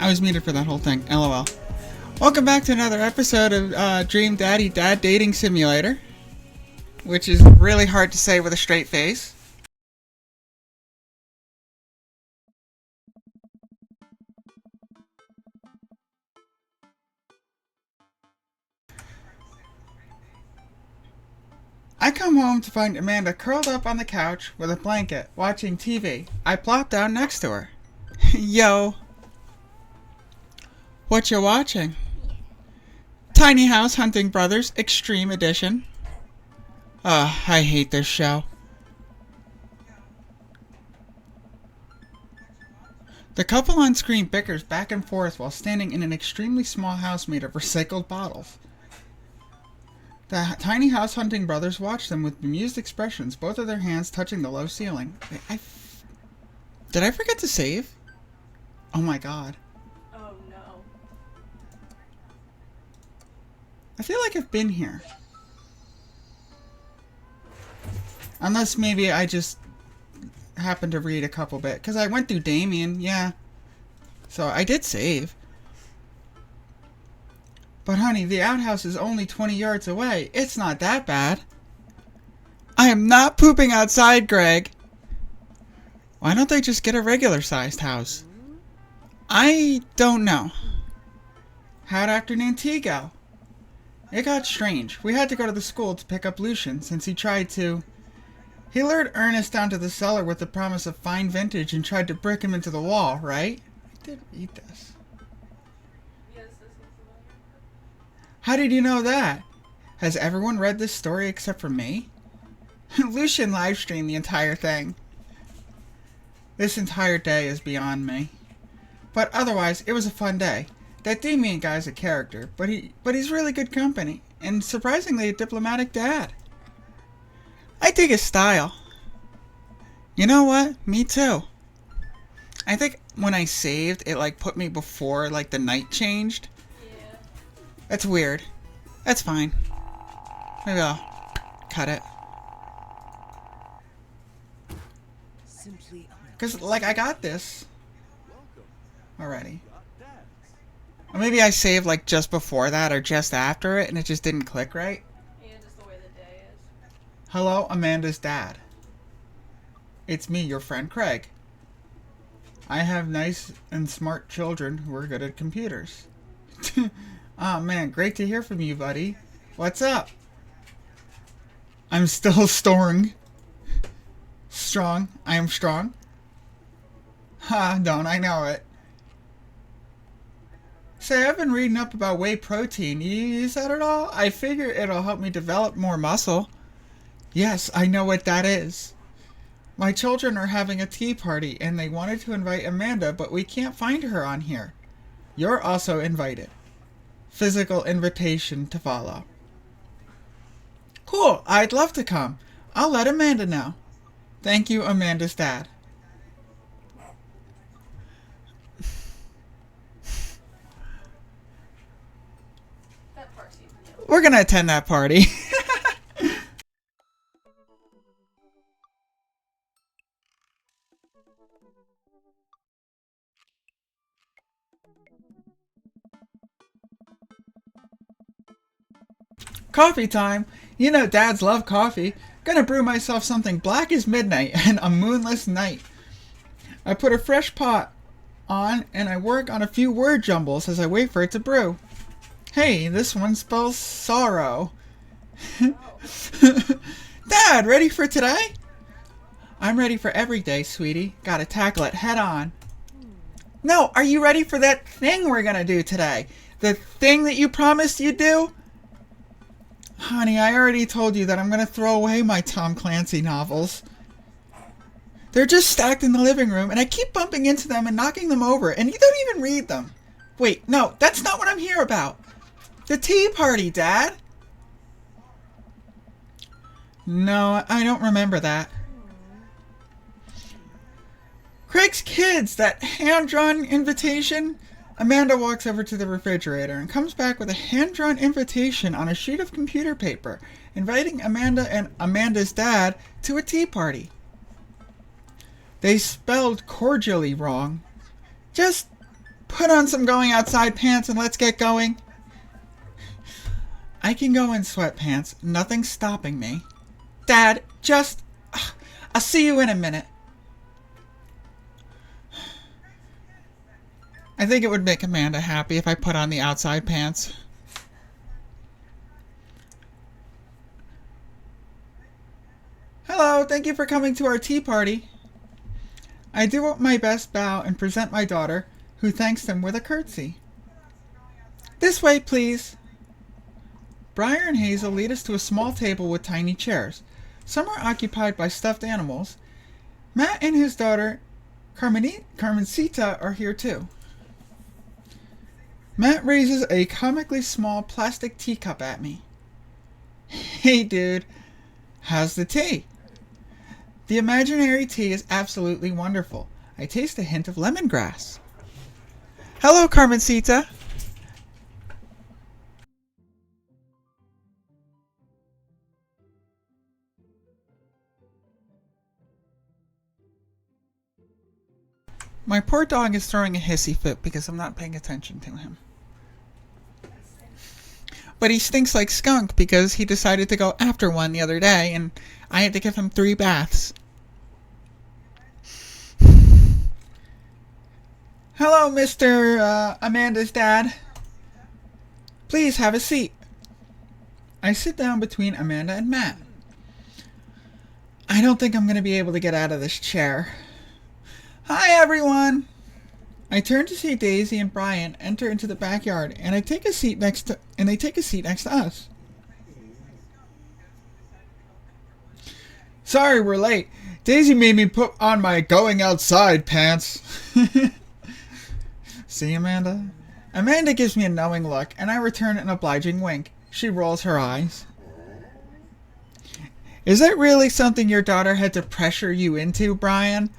I was muted for that whole thing. LOL. Welcome back to another episode of Dream Daddy Dad Dating Simulator, which is really hard to say with a straight face. I come home to find Amanda curled up on the couch with a blanket, watching TV. I plop down next to her. Yo. What you watching? Tiny House Hunting Brothers Extreme Edition. Ugh, I hate this show. The couple on screen bickers back and forth while standing in an extremely small house made of recycled bottles. The Tiny House Hunting Brothers watch them with bemused expressions, both of their hands touching the low ceiling. Did I forget to save? Oh my god. Oh no. I feel like I've been here. Unless maybe I just happened to read a couple bit. Because I went through Darian, yeah. So I did save. But honey, the outhouse is only 20 yards away. It's not that bad. I am not pooping outside, Greg. Why don't they just get a regular-sized house? I don't know. How'd afternoon tea go? It got strange. We had to go to the school to pick up Lucian since he tried to... He lured Ernest down to the cellar with the promise of fine vintage and tried to brick him into the wall, right? I did read this. Yes, this is familiar. How did you know that? Has everyone read this story except for me? Lucian livestreamed the entire thing. This entire day is beyond me. But otherwise, it was a fun day. That Damian guy's a character, but he's really good company, and surprisingly a diplomatic dad. I dig his style. You know what? Me too. I think when I saved, it put me before the night changed. Yeah. That's weird. That's fine. Maybe I'll cut it. Because, I got this already. Or maybe I saved, just before that or just after it, and it just didn't click right. Yeah, just the way the day is. Hello, Amanda's dad. It's me, your friend Craig. I have nice and smart children who are good at computers. Aw, man, great to hear from you, buddy. What's up? I'm still strong. Strong. I am strong. Ha, don't I know it. Say, I've been reading up about whey protein. You use that at all? I figure it'll help me develop more muscle. Yes, I know what that is. My children are having a tea party, and they wanted to invite Amanda, but we can't find her on here. You're also invited. Physical invitation to follow. Cool, I'd love to come. I'll let Amanda know. Thank you, Amanda's dad. That part seems new. We're gonna attend that party. Coffee time. You know dads love coffee. Gonna brew myself something black as midnight and a moonless night. I put a fresh pot on and I work on a few word jumbles as I wait for it to brew. Hey, this one spells sorrow. Dad, ready for today? I'm ready for every day, sweetie. Gotta tackle it head on. No, are you ready for that thing we're gonna do today? The thing that you promised you'd do? Honey, I already told you that I'm gonna throw away my Tom Clancy novels. They're just stacked in the living room, and I keep bumping into them and knocking them over, and you don't even read them. Wait, no, that's not what I'm here about. The tea party, Dad. No, I don't remember that. Craig's Kids, that hand-drawn invitation? Amanda walks over to the refrigerator and comes back with a hand-drawn invitation on a sheet of computer paper, inviting Amanda and Amanda's dad to a tea party. They spelled cordially wrong. Just Put on some going outside pants and let's get going. I can go in sweatpants. Nothing's stopping me. Dad, just... I'll see you in a minute. I think it would make Amanda happy if I put on the outside pants. Hello, thank you for coming to our tea party. I do my best bow and present my daughter, who thanks them with a curtsy. This way, please. Briar and Hazel lead us to a small table with tiny chairs. Some are occupied by stuffed animals. Matt and his daughter, Carmencita, are here too. Matt raises a comically small plastic teacup at me. Hey, dude. How's the tea? The imaginary tea is absolutely wonderful. I taste a hint of lemongrass. Hello, Carmencita. My poor dog is throwing a hissy fit because I'm not paying attention to him. But he stinks like skunk because he decided to go after one the other day and I had to give him 3 baths. Hello, Mr. Amanda's dad. Please have a seat. I sit down between Amanda and Matt. I don't think I'm going to be able to get out of this chair. Hi, everyone. I turn to see Daisy and Brian enter into the backyard, and they take a seat next to us. Sorry, we're late. Daisy made me put on my going outside pants. See, Amanda? Amanda gives me a knowing look, and I return an obliging wink. She rolls her eyes. Is that really something your daughter had to pressure you into, Brian?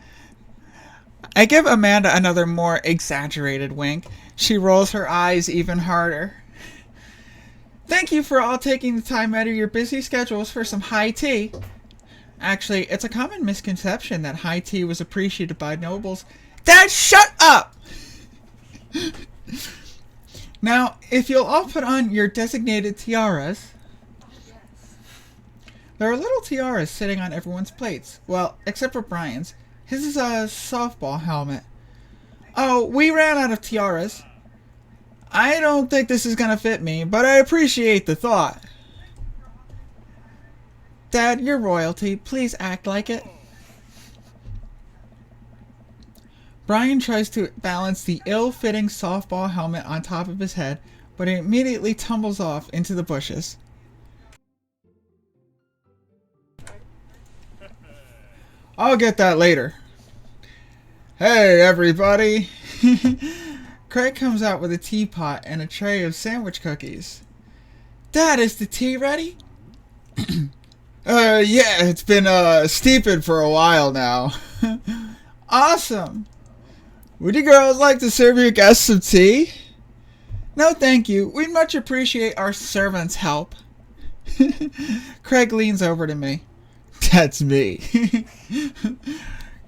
I give Amanda another more exaggerated wink. She rolls her eyes even harder. Thank you for all taking the time out of your busy schedules for some high tea. Actually, it's a common misconception that high tea was appreciated by nobles. Dad, shut up! Now, if you'll all put on your designated tiaras. There are little tiaras sitting on everyone's plates. Well, except for Brian's. His is a softball helmet. Oh, we ran out of tiaras. I don't think this is gonna fit me, but I appreciate the thought. Dad, you're royalty. Please act like it. Brian tries to balance the ill-fitting softball helmet on top of his head, but it immediately tumbles off into the bushes. I'll get that later. Hey, everybody. Craig comes out with a teapot and a tray of sandwich cookies. Dad, is the tea ready? Yeah, it's been, steeping for a while now. Awesome. Would you girls like to serve your guests some tea? No, thank you. We'd much appreciate our servants' help. Craig leans over to me. That's me.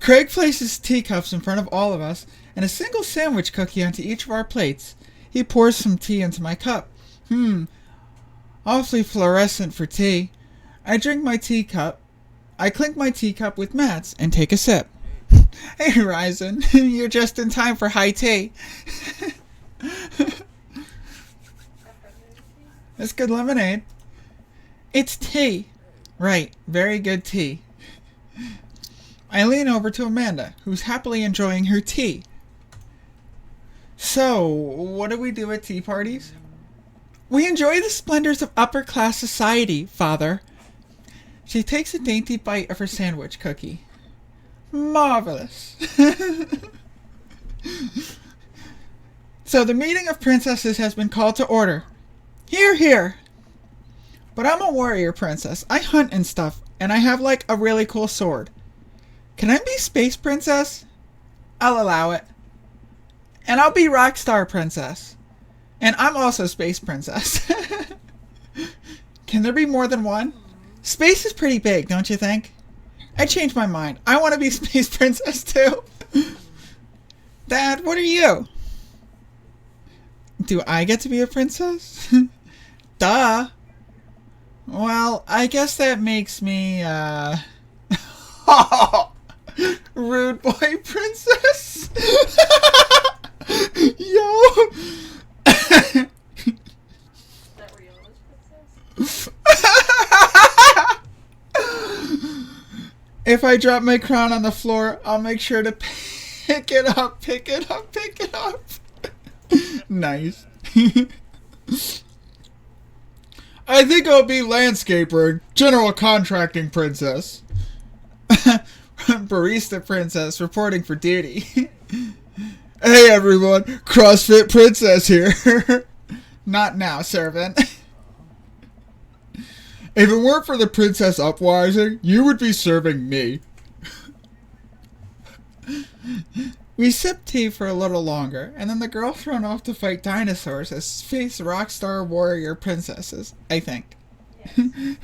Craig places teacups in front of all of us and a single sandwich cookie onto each of our plates. He pours some tea into my cup. Awfully fluorescent for tea. I drink my teacup. I clink my teacup with Matt's and take a sip. Hey, Ryzen, you're just in time for high tea. That's good lemonade. It's tea. Right, very good tea. I lean over to Amanda, who's happily enjoying her tea. So, what do we do at tea parties? We enjoy the splendors of upper-class society, Father. She takes a dainty bite of her sandwich cookie. Marvelous. So the meeting of princesses has been called to order. Hear, hear. But I'm a warrior princess. I hunt and stuff, and I have like a really cool sword. Can I be space princess? I'll allow it. And I'll be rockstar princess. And I'm also space princess. Can there be more than one? Space is pretty big, don't you think? I changed my mind. I want to be space princess too. Dad, what are you? Do I get to be a princess? Duh. Well, I guess that makes me, rude boy princess? Yo! That Rihanna's princess? If I drop my crown on the floor, I'll make sure to pick it up, pick it up, pick it up. Nice. I think I'll be landscaper and general contracting princess. Barista princess reporting for duty. Hey everyone, CrossFit princess here. Not now, servant. If it weren't for the princess uprising, you would be serving me. We sipped tea for a little longer, and then the girl thrown off to fight dinosaurs as space rock star warrior princesses, I think. Yes.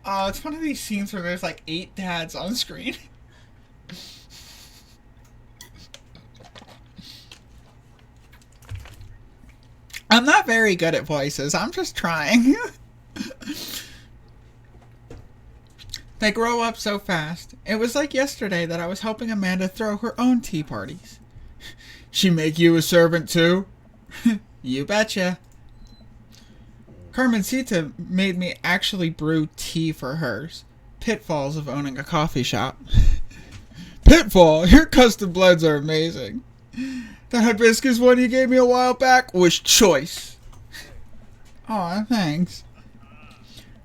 Oh, it's one of these scenes where there's like 8 dads on screen. I'm not very good at voices. I'm just trying. They grow up so fast. It was like yesterday that I was helping Amanda throw her own tea parties. She make you a servant too? You betcha. Carmencita made me actually brew tea for hers. Pitfalls of owning a coffee shop. Pitfall? Your custom blends are amazing. That hibiscus one you gave me a while back was choice. Aw, thanks.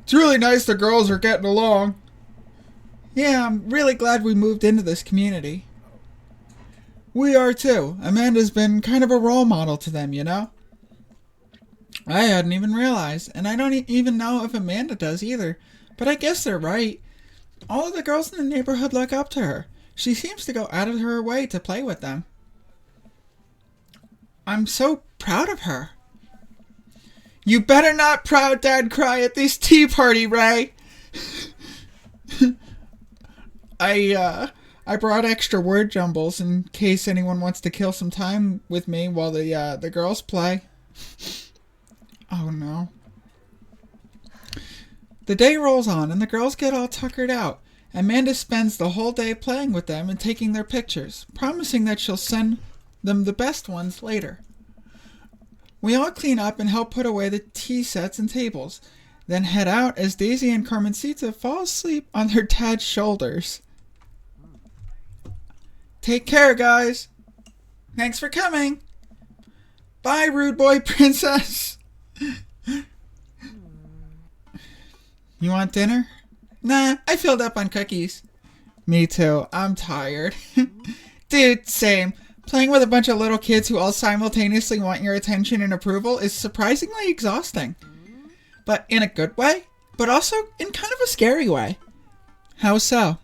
It's really nice the girls are getting along. Yeah, I'm really glad we moved into this community. We are too. Amanda's been kind of a role model to them, you know? I hadn't even realized, and I don't even know if Amanda does either. But I guess they're right. All of the girls in the neighborhood look up to her. She seems to go out of her way to play with them. I'm so proud of her. You better not proud dad cry at this tea party, Ray. I brought extra word jumbles in case anyone wants to kill some time with me while the girls play. Oh no. The day rolls on and the girls get all tuckered out. Amanda spends the whole day playing with them and taking their pictures, promising that she'll send them the best ones later. We all clean up and help put away the tea sets and tables, then head out as Daisy and Carmencita fall asleep on their dad's shoulders. Take care, guys. Thanks for coming. Bye, rude boy princess. You want dinner? Nah, I filled up on cookies. Me too. I'm tired. Dude, same. Playing with a bunch of little kids who all simultaneously want your attention and approval is surprisingly exhausting. But in a good way, but also in kind of a scary way. How so?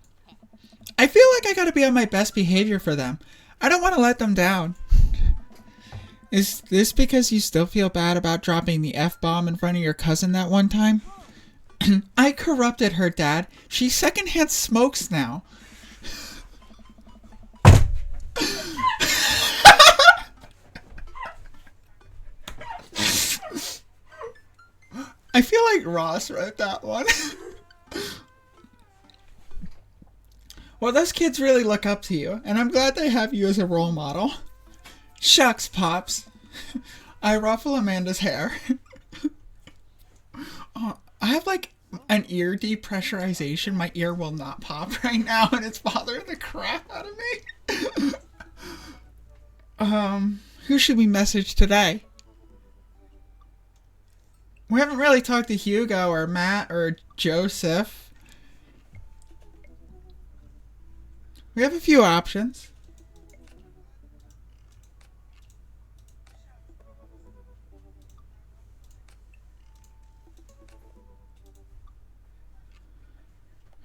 I feel like I gotta be on my best behavior for them. I don't want to let them down. Is this because you still feel bad about dropping the F-bomb in front of your cousin that one time? I corrupted her, Dad. She secondhand smokes now. I feel like Ross wrote that one. Well, those kids really look up to you, and I'm glad they have you as a role model. Shucks, Pops. I ruffle Amanda's hair. I have like an ear depressurization. My ear will not pop right now, and it's bothering the crap out of me. Who should we message today? We haven't really talked to Hugo or Matt or Joseph. We have a few options.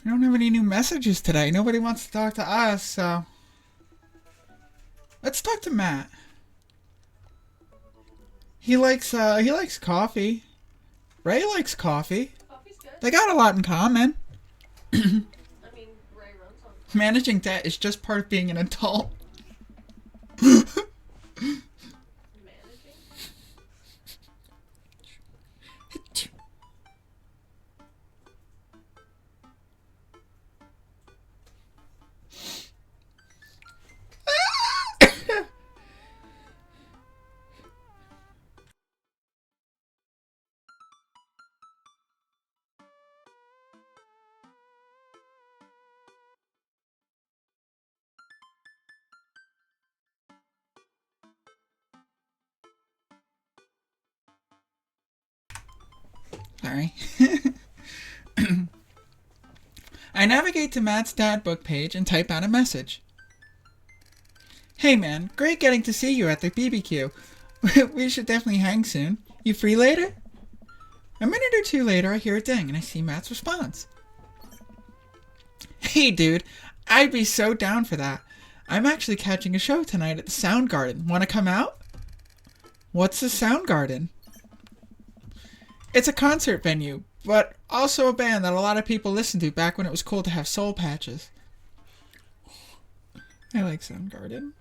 We don't have any new messages today. Nobody wants to talk to us, so let's talk to Matt. He likes coffee. Ray likes coffee. Coffee's good. They got a lot in common. I mean, Ray runs on. Managing debt is just part of being an adult. sorry. I navigate to Matt's dad book page and type out a message. Hey man, great getting to see you at the BBQ. We should definitely hang soon. You free later? A minute or two later, I hear a ding and I see Matt's response. Hey dude, I'd be so down for that. I'm actually catching a show tonight at the Sound Garden. Want to come out? What's the Sound Garden? It's a concert venue, but also a band that a lot of people listened to back when it was cool to have soul patches. I like Soundgarden.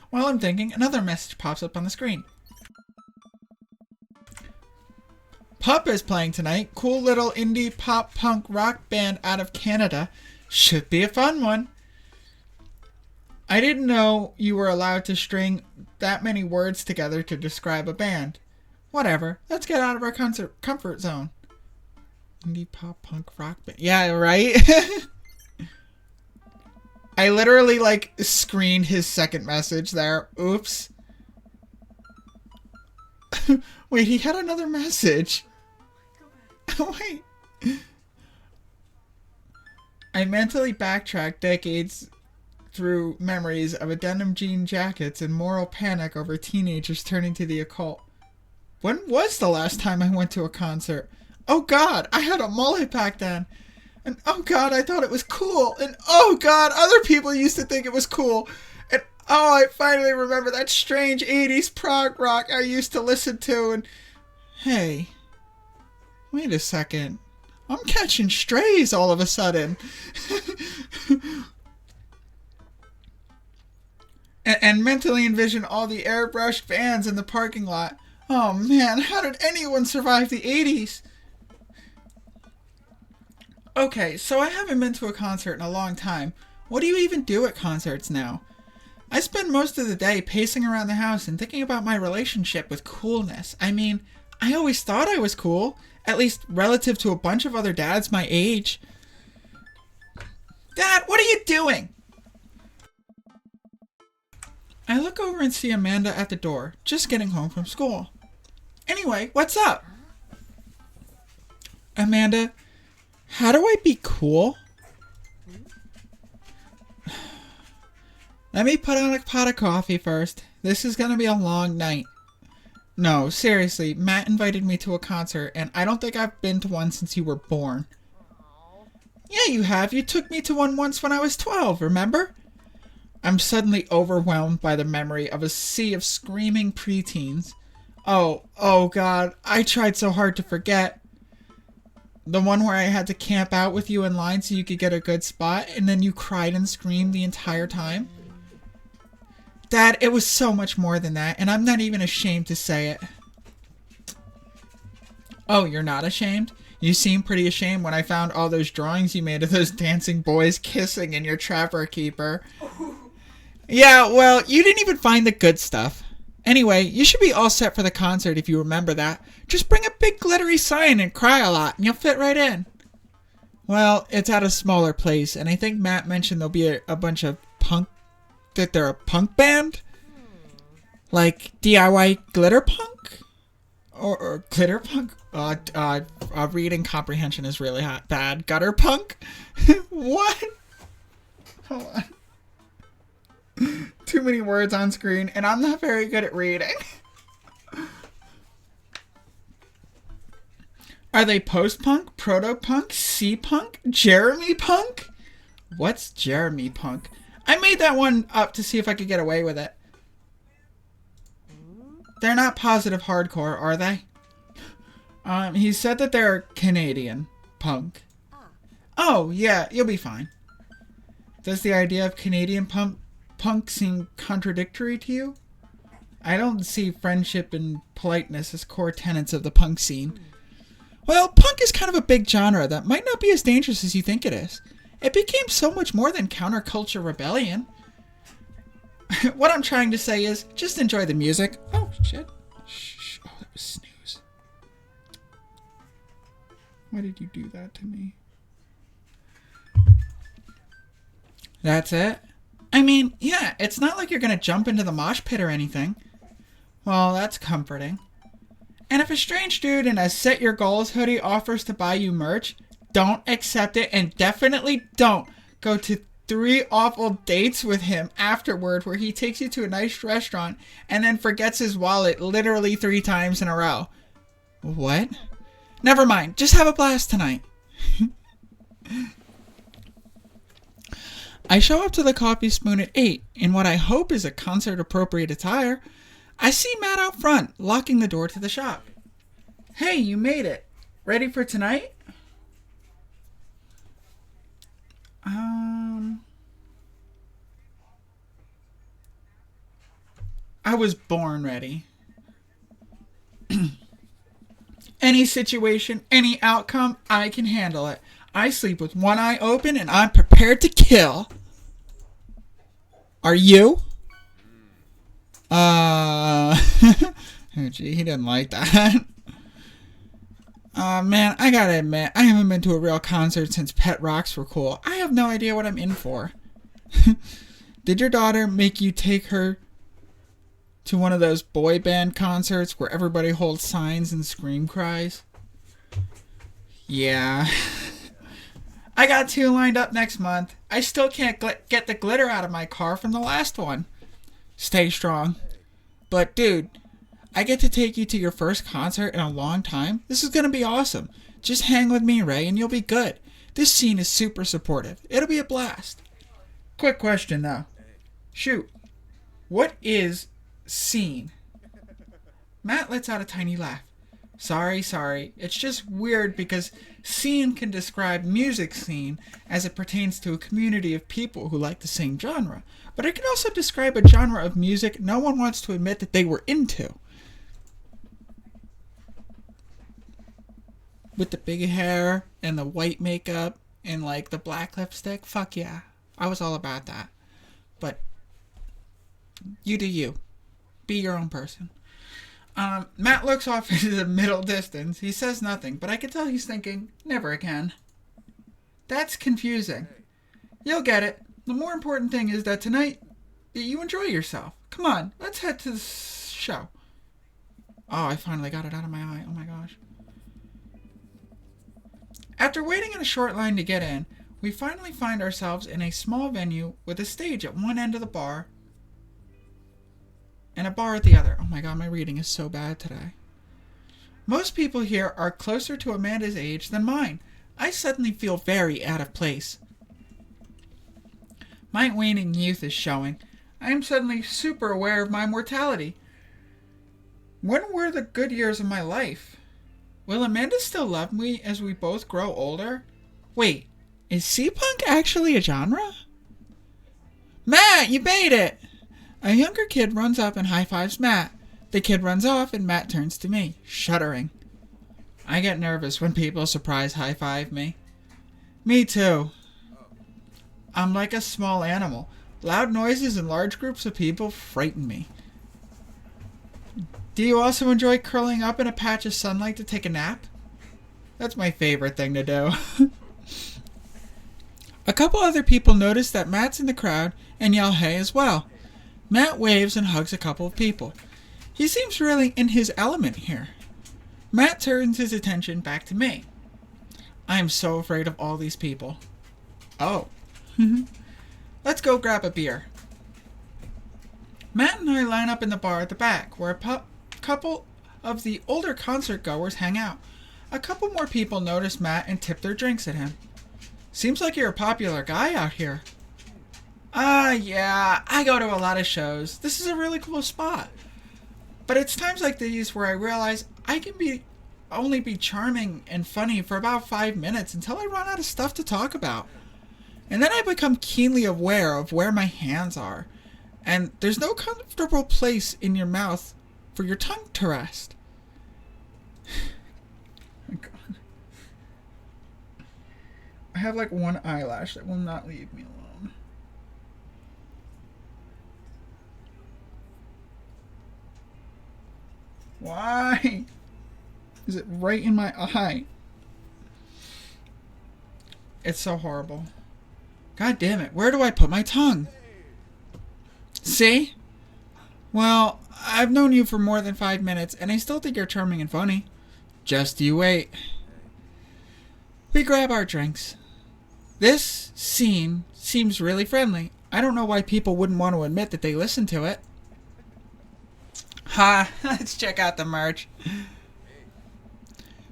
While I'm thinking, another message pops up on the screen. Pup is playing tonight. Cool little indie pop punk rock band out of Canada. Should be a fun one. I didn't know you were allowed to string that many words together to describe a band. Whatever. Let's get out of our comfort zone. Indie pop punk rock band. Yeah, right? I literally, screened his second message there. Oops. Wait, he had another message. Wait. I mentally backtracked decades through memories of denim jean jackets and moral panic over teenagers turning to the occult. When was the last time I went to a concert? Oh god, I had a mullet back then. And oh god, I thought it was cool. And oh god, other people used to think it was cool. And oh, I finally remember that strange 80s prog rock I used to listen to. And hey, wait a second. I'm catching strays all of a sudden. and mentally envision all the airbrushed vans in the parking lot. Oh man, how did anyone survive the 80s? Okay, so I haven't been to a concert in a long time. What do you even do at concerts now? I spend most of the day pacing around the house and thinking about my relationship with coolness. I mean, I always thought I was cool, at least relative to a bunch of other dads my age. Dad, what are you doing? I look over and see Amanda at the door, just getting home from school. Anyway, what's up? Amanda, how do I be cool? Let me put on a pot of coffee first. This is gonna be a long night. No, seriously, Matt invited me to a concert, and I don't think I've been to one since you were born. Yeah, you have. You took me to one once when I was 12, remember? I'm suddenly overwhelmed by the memory of a sea of screaming preteens. Oh god, I tried so hard to forget. The one where I had to camp out with you in line so you could get a good spot, and then you cried and screamed the entire time. Dad, it was so much more than that, and I'm not even ashamed to say it. Oh, you're not ashamed? You seemed pretty ashamed when I found all those drawings you made of those dancing boys kissing in your Trapper Keeper. Yeah, well, you didn't even find the good stuff. Anyway, you should be all set for the concert if you remember that. Just bring a big glittery sign and cry a lot, and you'll fit right in. Well, it's at a smaller place, and I think Matt mentioned there'll be a bunch of punk... that they're a punk band? Like DIY glitter punk? Or glitter punk? Reading comprehension is really bad. Gutter punk? What? Hold on. Too many words on screen, and I'm not very good at reading. Are they post-punk, proto-punk, C-punk, Jeremy punk? What's Jeremy punk? I made that one up to see if I could get away with it. They're not positive hardcore, are they? He said that they're Canadian punk. Oh, yeah, you'll be fine. Does the idea of Canadian punk seem contradictory to you? I don't see friendship and politeness as core tenets of the punk scene. Well, punk is kind of a big genre that might not be as dangerous as you think it is. It became so much more than counterculture rebellion. What I'm trying to say is, just enjoy the music. Oh, shit. Shh. Oh, that was snooze. Why did you do that to me? That's it? I mean, yeah, it's not like you're gonna jump into the mosh pit or anything. Well, that's comforting. And if a strange dude in a Set Your Goals hoodie offers to buy you merch, don't accept it, and definitely don't go to 3 awful dates with him afterward where he takes you to a nice restaurant and then forgets his wallet literally 3 times in a row. What? Never mind. Just have a blast tonight. I show up to the Coffee Spoon at 8 in what I hope is a concert-appropriate attire. I see Matt out front, locking the door to the shop. Hey, you made it. Ready for tonight? I was born ready. Any situation, any outcome, I can handle it. I sleep with one eye open and I'm prepared to kill. Are you? Oh gee, he didn't like that. Man, I gotta admit, I haven't been to a real concert since Pet Rocks were cool. I have no idea what I'm in for. Did your daughter make you take her to one of those boy band concerts where everybody holds signs and scream cries? Yeah. I got 2 lined up next month. I still can't get the glitter out of my car from the last one. Stay strong. But dude, I get to take you to your first concert in a long time. This is going to be awesome. Just hang with me, Ray, and you'll be good. This scene is super supportive. It'll be a blast. Quick question, though. Shoot. What is scene? Matt lets out a tiny laugh. Sorry. It's just weird because scene can describe music scene as it pertains to a community of people who like the same genre. But it can also describe a genre of music no one wants to admit that they were into. With the big hair and the white makeup and like the black lipstick. Fuck yeah. I was all about that. But you do you. Be your own person. Matt looks off into the middle distance. He says nothing, but I can tell he's thinking, never again. That's confusing. You'll get it. The more important thing is that tonight, you enjoy yourself. Come on, let's head to the show. Oh, I finally got it out of my eye. Oh my gosh. After waiting in a short line to get in, we finally find ourselves in a small venue with a stage at one end of the bar and a bar at the other. Oh my god, my reading is so bad today. Most people here are closer to Amanda's age than mine. I suddenly feel very out of place. My waning youth is showing. I am suddenly super aware of my mortality. When were the good years of my life? Will Amanda still love me as we both grow older? Wait, is C-punk actually a genre? Matt, you made it! A younger kid runs up and high-fives Matt. The kid runs off and Matt turns to me, shuddering. I get nervous when people surprise high-five me. Me too. I'm like a small animal. Loud noises and large groups of people frighten me. Do you also enjoy curling up in a patch of sunlight to take a nap? That's my favorite thing to do. A couple other people notice that Matt's in the crowd and yell hey as well. Matt waves and hugs a couple of people. He seems really in his element here. Matt turns his attention back to me. I am so afraid of all these people. Oh. Let's go grab a beer. Matt and I line up in the bar at the back, where a couple of the older concert goers hang out. A couple more people notice Matt and tip their drinks at him. Seems like you're a popular guy out here. Yeah, I go to a lot of shows. This is a really cool spot. But it's times like these where I realize I can only be charming and funny for about 5 minutes until I run out of stuff to talk about. And then I become keenly aware of where my hands are. And there's no comfortable place in your mouth for your tongue to rest. Oh God. I have like one eyelash that will not leave me alone. Why? Is it right in my eye? It's so horrible. God damn it. Where do I put my tongue? See? Well, I've known you for more than 5 minutes, and I still think you're charming and funny. Just you wait. We grab our drinks. This scene seems really friendly. I don't know why people wouldn't want to admit that they listen to it. Ha, let's check out the merch.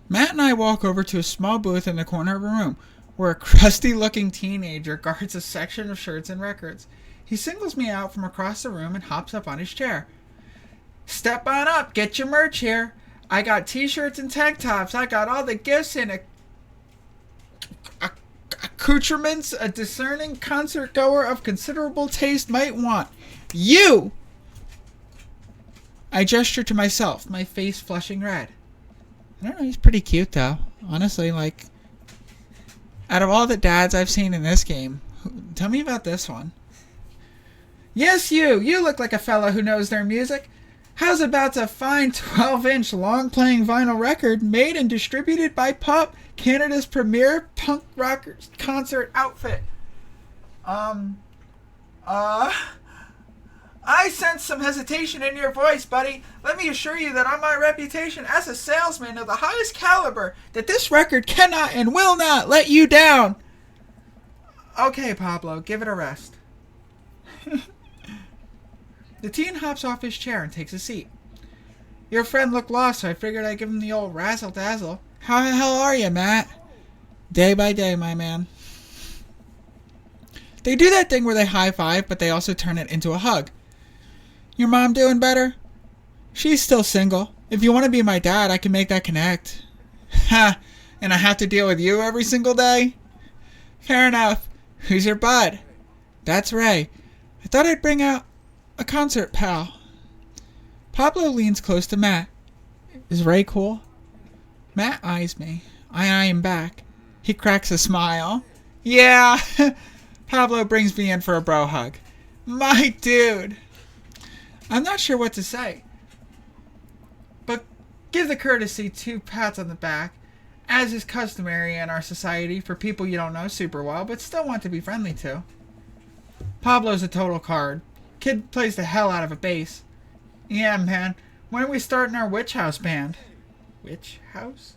Matt and I walk over to a small booth in the corner of a room where a crusty-looking teenager guards a section of shirts and records. He singles me out from across the room and hops up on his chair. Step on up, get your merch here. I got t-shirts and tank tops. I got all the gifts and accoutrements a discerning concert goer of considerable taste might want. You! I gesture to myself, my face flushing red. I don't know, he's pretty cute though. Honestly, like, out of all the dads I've seen in this game, tell me about this one. Yes, you! You look like a fella who knows their music. How's about a fine 12-inch long-playing vinyl record made and distributed by Pop, Canada's premier punk rock concert outfit? I sense some hesitation in your voice, buddy. Let me assure you that on my reputation as a salesman of the highest caliber, that this record cannot and will not let you down. Okay, Pablo, give it a rest. The teen hops off his chair and takes a seat. Your friend looked lost, so I figured I'd give him the old razzle-dazzle. How the hell are you, Matt? Day by day, my man. They do that thing where they high-five, but they also turn it into a hug. Your mom doing better? She's still single. If you want to be my dad, I can make that connect. Ha! And I have to deal with you every single day? Fair enough. Who's your bud? That's Ray. I thought I'd bring out a concert pal. Pablo leans close to Matt. Is Ray cool? Matt eyes me. I eye him back. He cracks a smile. Yeah! Pablo brings me in for a bro hug. My dude! I'm not sure what to say, but give the courtesy 2 pats on the back, as is customary in our society for people you don't know super well, but still want to be friendly to. Pablo's a total card. Kid plays the hell out of a bass. Yeah, man. When are we starting our Witch House band? Witch House?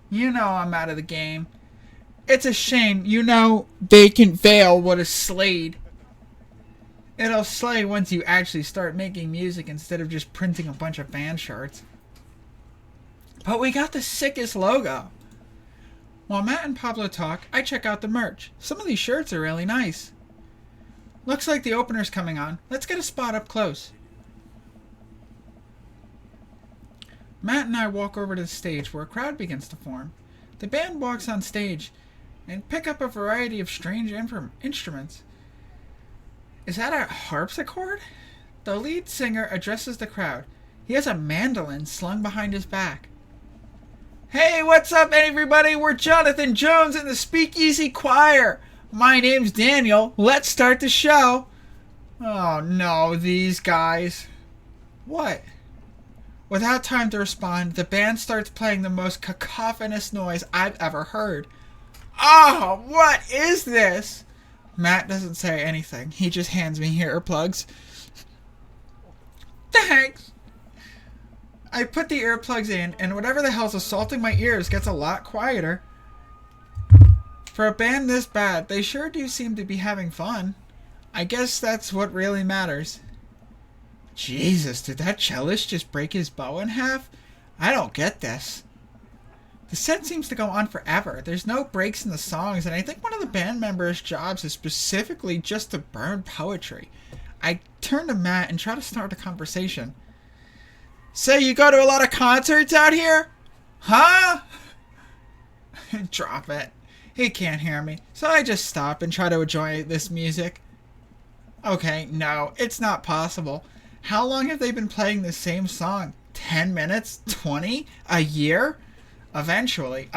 You know I'm out of the game. It's a shame. You know Vacant Veil would have slayed. It'll slay once you actually start making music instead of just printing a bunch of band shirts. But we got the sickest logo. While Matt and Pablo talk, I check out the merch. Some of these shirts are really nice. Looks like the opener's coming on. Let's get a spot up close. Matt and I walk over to the stage where a crowd begins to form. The band walks on stage and pick up a variety of strange instruments. Is that a harpsichord? The lead singer addresses the crowd. He has a mandolin slung behind his back. Hey, what's up, everybody? We're Jonathan Jones and the Speakeasy Choir. My name's Daniel. Let's start the show. Oh, no, these guys. What? Without time to respond, the band starts playing the most cacophonous noise I've ever heard. Oh, what is this? Matt doesn't say anything. He just hands me earplugs. Thanks. I put the earplugs in, and whatever the hell's assaulting my ears gets a lot quieter. For a band this bad, they sure do seem to be having fun. I guess that's what really matters. Jesus, did that cellist just break his bow in half? I don't get this. The set seems to go on forever. There's no breaks in the songs, and I think one of the band members' jobs is specifically just to burn poetry. I turn to Matt and try to start a conversation. Say, you go to a lot of concerts out here? Huh? Drop it. He can't hear me, so I just stop and try to enjoy this music. Okay, no, it's not possible. How long have they been playing the same song? 10 minutes? 20? A year? Eventually,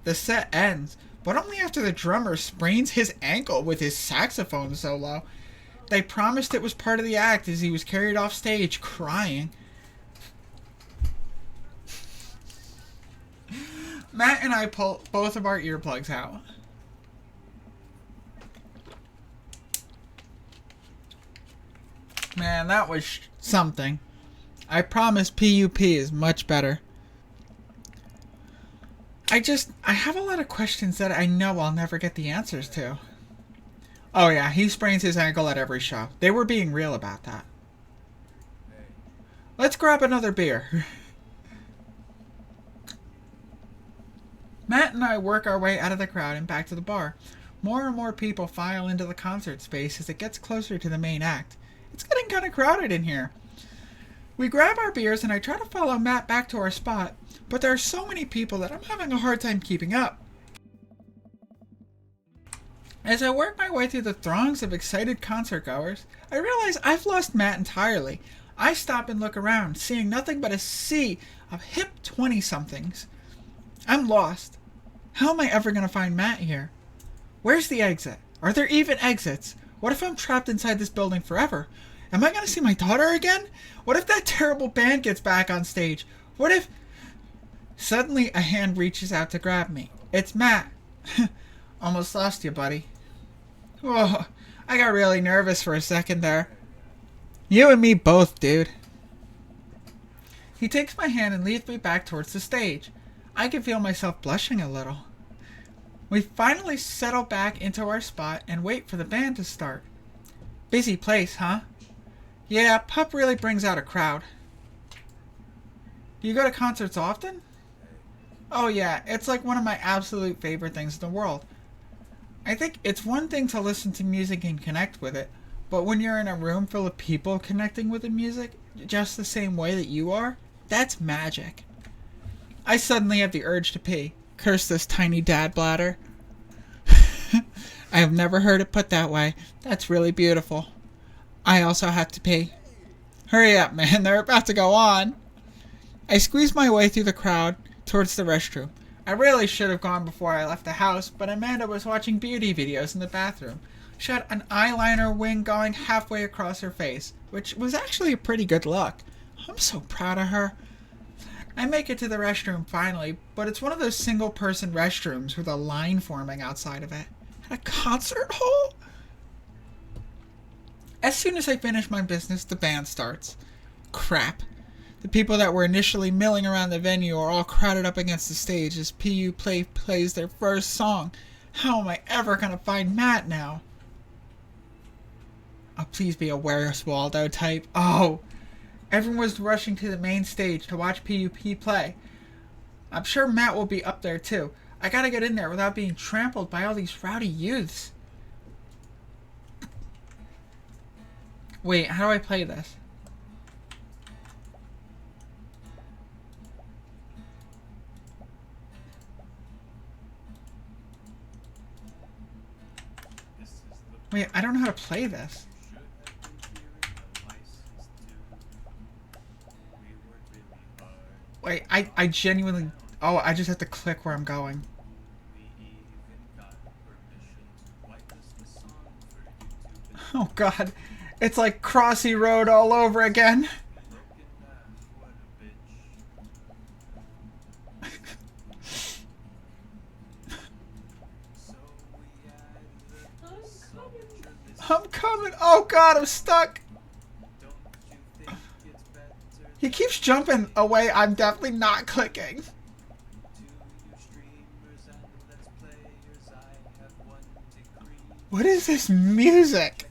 the set ends, but only after the drummer sprains his ankle with his saxophone solo. They promised it was part of the act as he was carried off stage crying. Matt and I pull both of our earplugs out. Man, that was something. I promise PUP is much better. I have a lot of questions that I know I'll never get the answers to. Oh yeah, he sprains his ankle at every show. They were being real about that. Let's grab another beer. Matt and I work our way out of the crowd and back to the bar. More and more people file into the concert space as it gets closer to the main act. It's getting kind of crowded in here. We grab our beers and I try to follow Matt back to our spot, but there are so many people that I'm having a hard time keeping up. As I work my way through the throngs of excited concert goers, I realize I've lost Matt entirely. I stop and look around, seeing nothing but a sea of hip 20-somethings. I'm lost. How am I ever going to find Matt here? Where's the exit? Are there even exits? What if I'm trapped inside this building forever? Am I going to see my daughter again? What if that terrible band gets back on stage? What if... Suddenly a hand reaches out to grab me. It's Matt. Almost lost you, buddy. Whoa, I got really nervous for a second there. You and me both, dude. He takes my hand and leads me back towards the stage. I can feel myself blushing a little. We finally settle back into our spot and wait for the band to start. Busy place, huh? Yeah, Pup really brings out a crowd. Do you go to concerts often? Oh yeah, it's like one of my absolute favorite things in the world. I think it's one thing to listen to music and connect with it, but when you're in a room full of people connecting with the music just the same way that you are, that's magic. I suddenly have the urge to pee. Curse this tiny dad bladder. I have never heard it put that way. That's really beautiful. I also have to pee. Hurry up, man. They're about to go on. I squeeze my way through the crowd towards the restroom. I really should have gone before I left the house, but Amanda was watching beauty videos in the bathroom. She had an eyeliner wing going halfway across her face, which was actually a pretty good look. I'm so proud of her. I make it to the restroom finally, but it's one of those single-person restrooms with a line forming outside of it. At a concert hall? As soon as I finish my business, the band starts. Crap. The people that were initially milling around the venue are all crowded up against the stage as plays their first song. How am I ever going to find Matt now? Oh, please be a Where's Waldo type. Oh! Everyone was rushing to the main stage to watch PUP play. I'm sure Matt will be up there too. I gotta get in there without being trampled by all these rowdy youths. Wait, how do I play this? Wait, I don't know how to play this. Wait, I genuinely... Oh, I just have to click where I'm going. Oh god, it's like Crossy Road all over again. I'm coming. Oh god, I'm stuck. He keeps jumping away. I'm definitely not clicking. What is this music?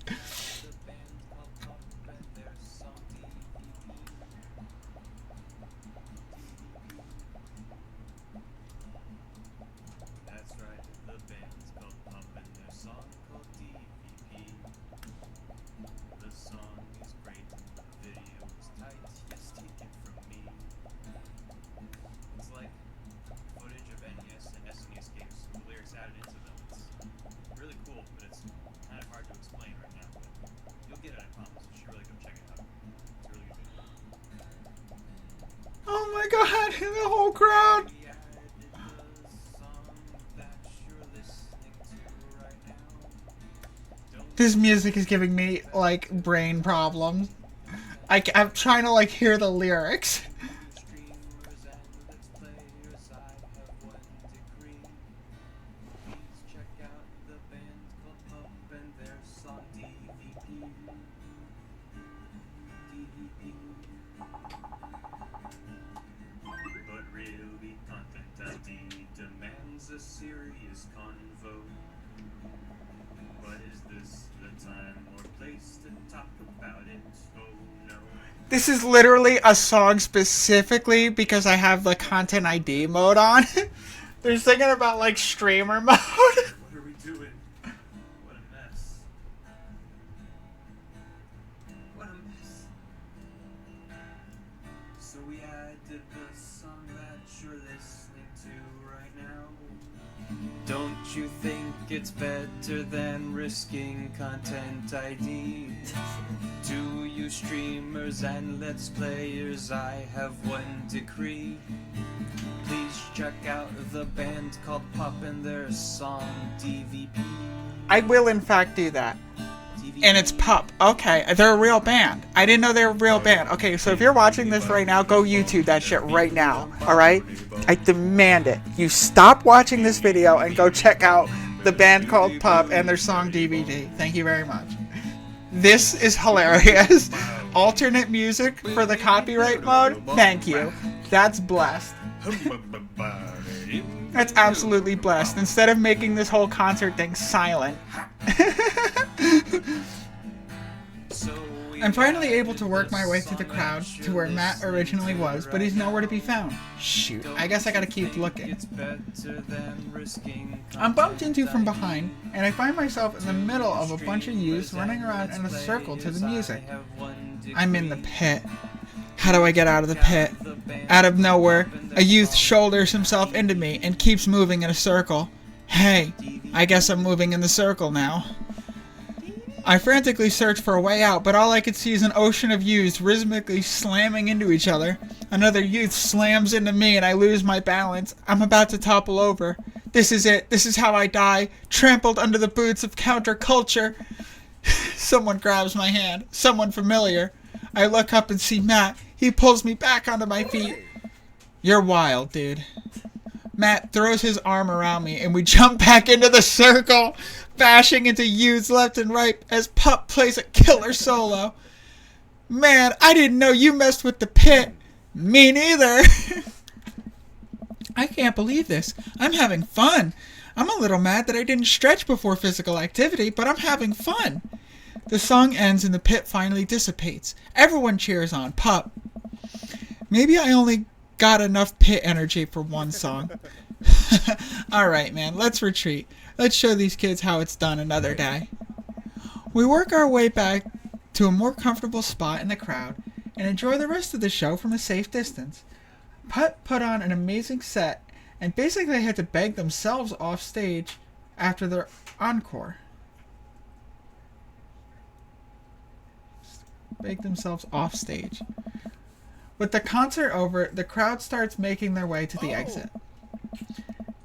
Oh my god, the whole crowd. This music is giving me, like, brain problems. I'm trying to, like, hear the lyrics. a serious convo. But is this the time or place to talk about it? Oh no. This is literally a song specifically because I have the content ID mode on. They're singing about like streamer mode. What are we doing? What a mess. What a mess. So we added the song that you're listening to right now. Don't you think it's better than risking content ID? To you streamers and let's players, I have one decree. Please check out the band called Pop and their song DVP. I will in fact do that. And it's Pup. Okay, they're a real band. I didn't know they were a real band. Okay, so if you're watching this right now, go YouTube that shit right now. Alright? I demand it. You stop watching this video and go check out the band called Pup and their song DVD. Thank you very much. This is hilarious. Alternate music for the copyright mode? Thank you. That's blessed. That's absolutely blessed. Instead of making this whole concert thing silent. I'm finally able to work my way through the crowd to where Matt originally was, but he's nowhere to be found. Shoot, I guess I gotta keep looking. I'm bumped into from behind, and I find myself in the middle of a bunch of youths running around in a circle to the music. I'm in the pit. How do I get out of the pit? Out of nowhere, a youth shoulders himself into me and keeps moving in a circle. Hey, I guess I'm moving in the circle now. I frantically search for a way out, but all I could see is an ocean of youths rhythmically slamming into each other. Another youth slams into me and I lose my balance. I'm about to topple over. This is it. This is how I die. Trampled under the boots of counterculture. Someone grabs my hand. Someone familiar. I look up and see Matt. He pulls me back onto my feet. You're wild, dude. Matt throws his arm around me and we jump back into the circle, bashing into youths left and right as Pup plays a killer solo. Man, I didn't know you messed with the pit. Me neither. I can't believe this. I'm having fun. I'm a little mad that I didn't stretch before physical activity, but I'm having fun. The song ends and the pit finally dissipates. Everyone cheers on Pup. Maybe I only got enough pit energy for one song. Alright, man, let's retreat. Let's show these kids how it's done another day. We work our way back to a more comfortable spot in the crowd and enjoy the rest of the show from a safe distance. Pup put on an amazing set and basically had to beg themselves off stage after their encore. Beg themselves off stage. With the concert over, the crowd starts making their way to the exit.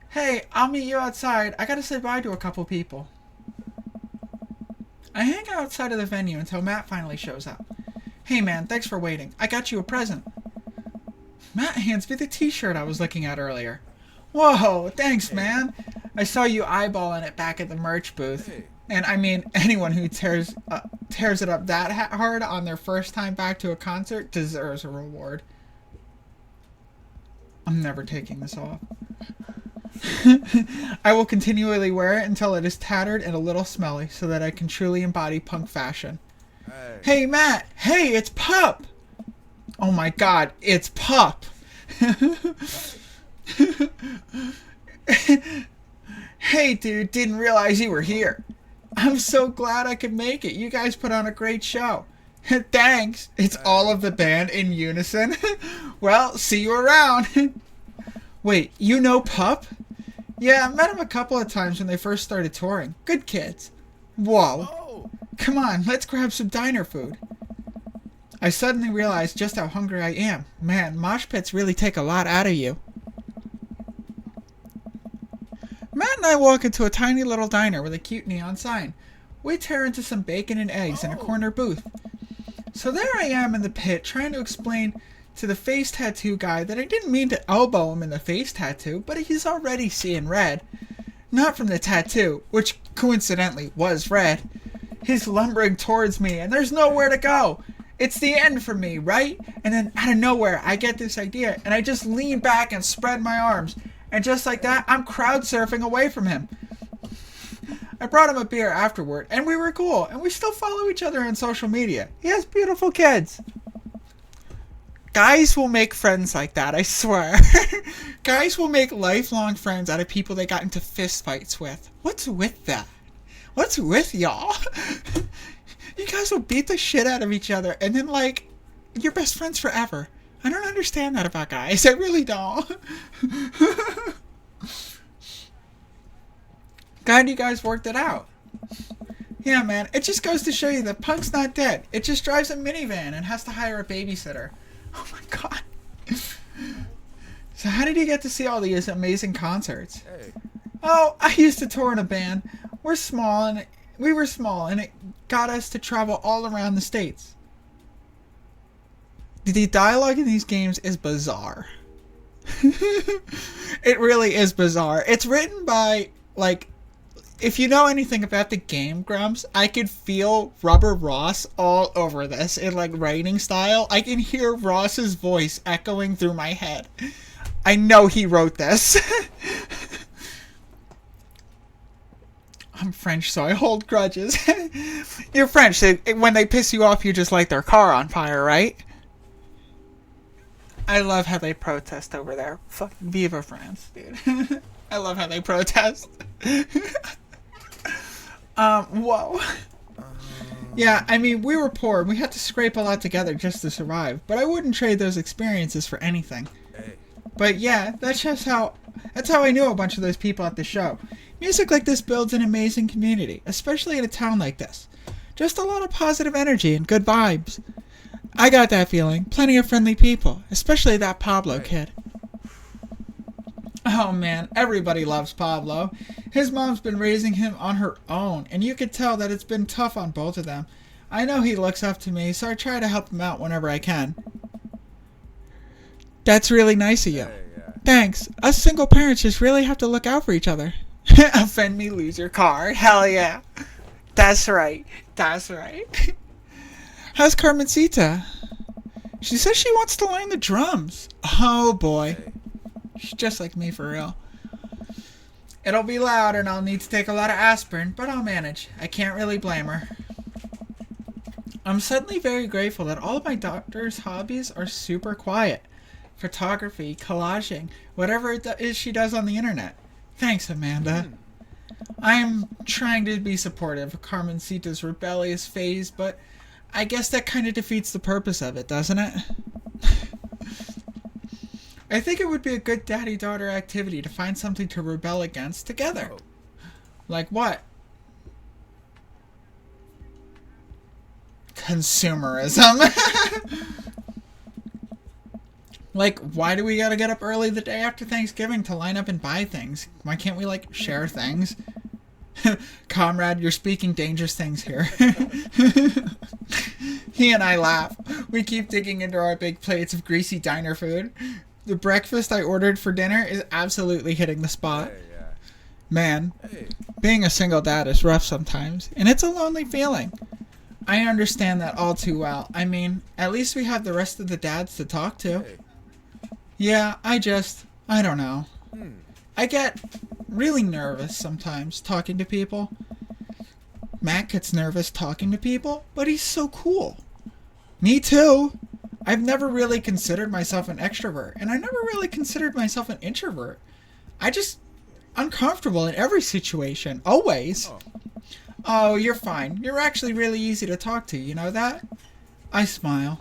Hey, I'll meet you outside. I gotta say bye to a couple people. I hang out outside of the venue until Matt finally shows up. Hey man, thanks for waiting. I got you a present. Matt hands me the t-shirt I was looking at earlier. Whoa, thanks man. I saw you eyeballing it back at the merch booth. And I mean, anyone who tears it up that hard on their first time back to a concert deserves a reward. I'm never taking this off. I will continually wear it until it is tattered and a little smelly so that I can truly embody punk fashion. Hey Matt! Hey, it's Pup! Oh my god, it's Pup! Hey dude, didn't realize you were here. I'm so glad I could make it. You guys put on a great show. Thanks. It's all of the band in unison. Well, see you around. Wait, you know Pup? Yeah, I met him a couple of times when they first started touring. Good kids. Whoa. Come on, let's grab some diner food. I suddenly realized just how hungry I am. Man, mosh pits really take a lot out of you. Matt and I walk into a tiny little diner with a cute neon sign. We tear into some bacon and eggs in a corner booth. So there I am in the pit trying to explain to the face tattoo guy that I didn't mean to elbow him in the face tattoo, but he's already seeing red. Not from the tattoo, which coincidentally was red. He's lumbering towards me and there's nowhere to go. It's the end for me, right? And then out of nowhere I get this idea and I just lean back and spread my arms. And just like that, I'm crowd surfing away from him. I brought him a beer afterward, and we were cool, and we still follow each other on social media. He has beautiful kids. Guys will make friends like that, I swear. Guys will make lifelong friends out of people they got into fist fights with. What's with that? What's with y'all? You guys will beat the shit out of each other, and then, like, you're best friends forever. I don't understand that about guys. I really don't. Glad you guys worked it out. Yeah, man, it just goes to show you that Punk's not dead. It just drives a minivan and has to hire a babysitter. Oh my god. So how did you get to see all these amazing concerts? Hey. Oh, I used to tour in a band. We were small, and it got us to travel all around the States. The dialogue in these games is bizarre. It really is bizarre. It's written by, like, if you know anything about the game, Grumps, I could feel Rubber Ross all over this in, like, writing style. I can hear Ross's voice echoing through my head. I know he wrote this. I'm French, so I hold grudges. You're French, so when they piss you off, you just light their car on fire, right? I love how they protest over there. Fucking Viva France, dude. I love how they protest. Whoa. Yeah, I mean, we were poor and we had to scrape a lot together just to survive, but I wouldn't trade those experiences for anything. Hey. But yeah, that's how I knew a bunch of those people at the show. Music like this builds an amazing community, especially in a town like this. Just a lot of positive energy and good vibes. I got that feeling. Plenty of friendly people, especially that Pablo kid. Oh man, everybody loves Pablo. His mom's been raising him on her own, and you could tell that it's been tough on both of them. I know he looks up to me, so I try to help him out whenever I can. That's really nice of you. Hey, yeah. Thanks. Us single parents just really have to look out for each other. Offend me, lose your car. Hell yeah. That's right. That's right. How's Carmencita? She says she wants to learn the drums. Oh boy. Hey. She's just like me for real. It'll be loud and I'll need to take a lot of aspirin, but I'll manage. I can't really blame her. I'm suddenly very grateful that all of my daughter's hobbies are super quiet. Photography, collaging, whatever it is she does on the internet. Thanks, Amanda. I'm trying to be supportive of Carmencita's rebellious phase, but I guess that kind of defeats the purpose of it, doesn't it? I think it would be a good daddy-daughter activity to find something to rebel against together. Oh. Like what? Consumerism. Like, why do we gotta get up early the day after Thanksgiving to line up and buy things? Why can't we, like, share things? Comrade, you're speaking dangerous things here. He and I laugh. We keep digging into our big plates of greasy diner food. The breakfast I ordered for dinner is absolutely hitting the spot. Hey, yeah. Man, Hey. being a single dad is rough sometimes, and it's a lonely feeling. I understand that all too well. I mean, at least we have the rest of the dads to talk to. Hey. Yeah, I don't know. Hmm. I get really nervous sometimes talking to people. Matt gets nervous talking to people, but he's so cool. Me too. I've never really considered myself an extrovert, and I never really considered myself an introvert. I just uncomfortable in every situation, always. Oh. Oh, you're fine. You're actually really easy to talk to, you know that? I smile.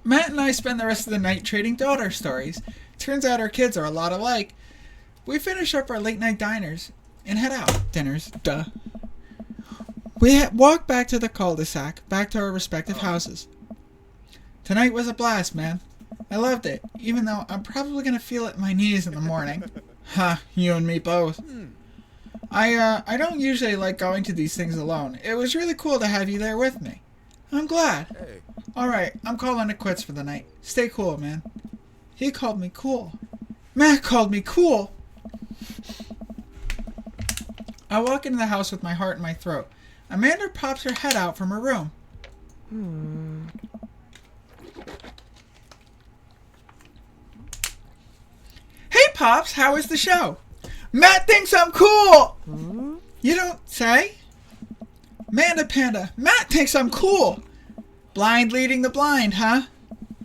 Matt and I spend the rest of the night trading daughter stories. Turns out our kids are a lot alike. We finish up our late night dinners and head out. Dinners, duh. We walk back to the cul-de-sac, back to our respective houses. Tonight was a blast, man. I loved it, even though I'm probably gonna feel it in my knees in the morning. Ha, you and me both. I don't usually like going to these things alone. It was really cool to have you there with me. I'm glad. Hey. Alright, I'm calling it quits for the night. Stay cool, man. He called me cool. Matt called me cool. I walk into the house with my heart in my throat. Amanda pops her head out from her room. Hey, Pops, how was the show? Matt thinks I'm cool! You don't say? Manda Panda, Matt thinks I'm cool! Blind leading the blind, huh?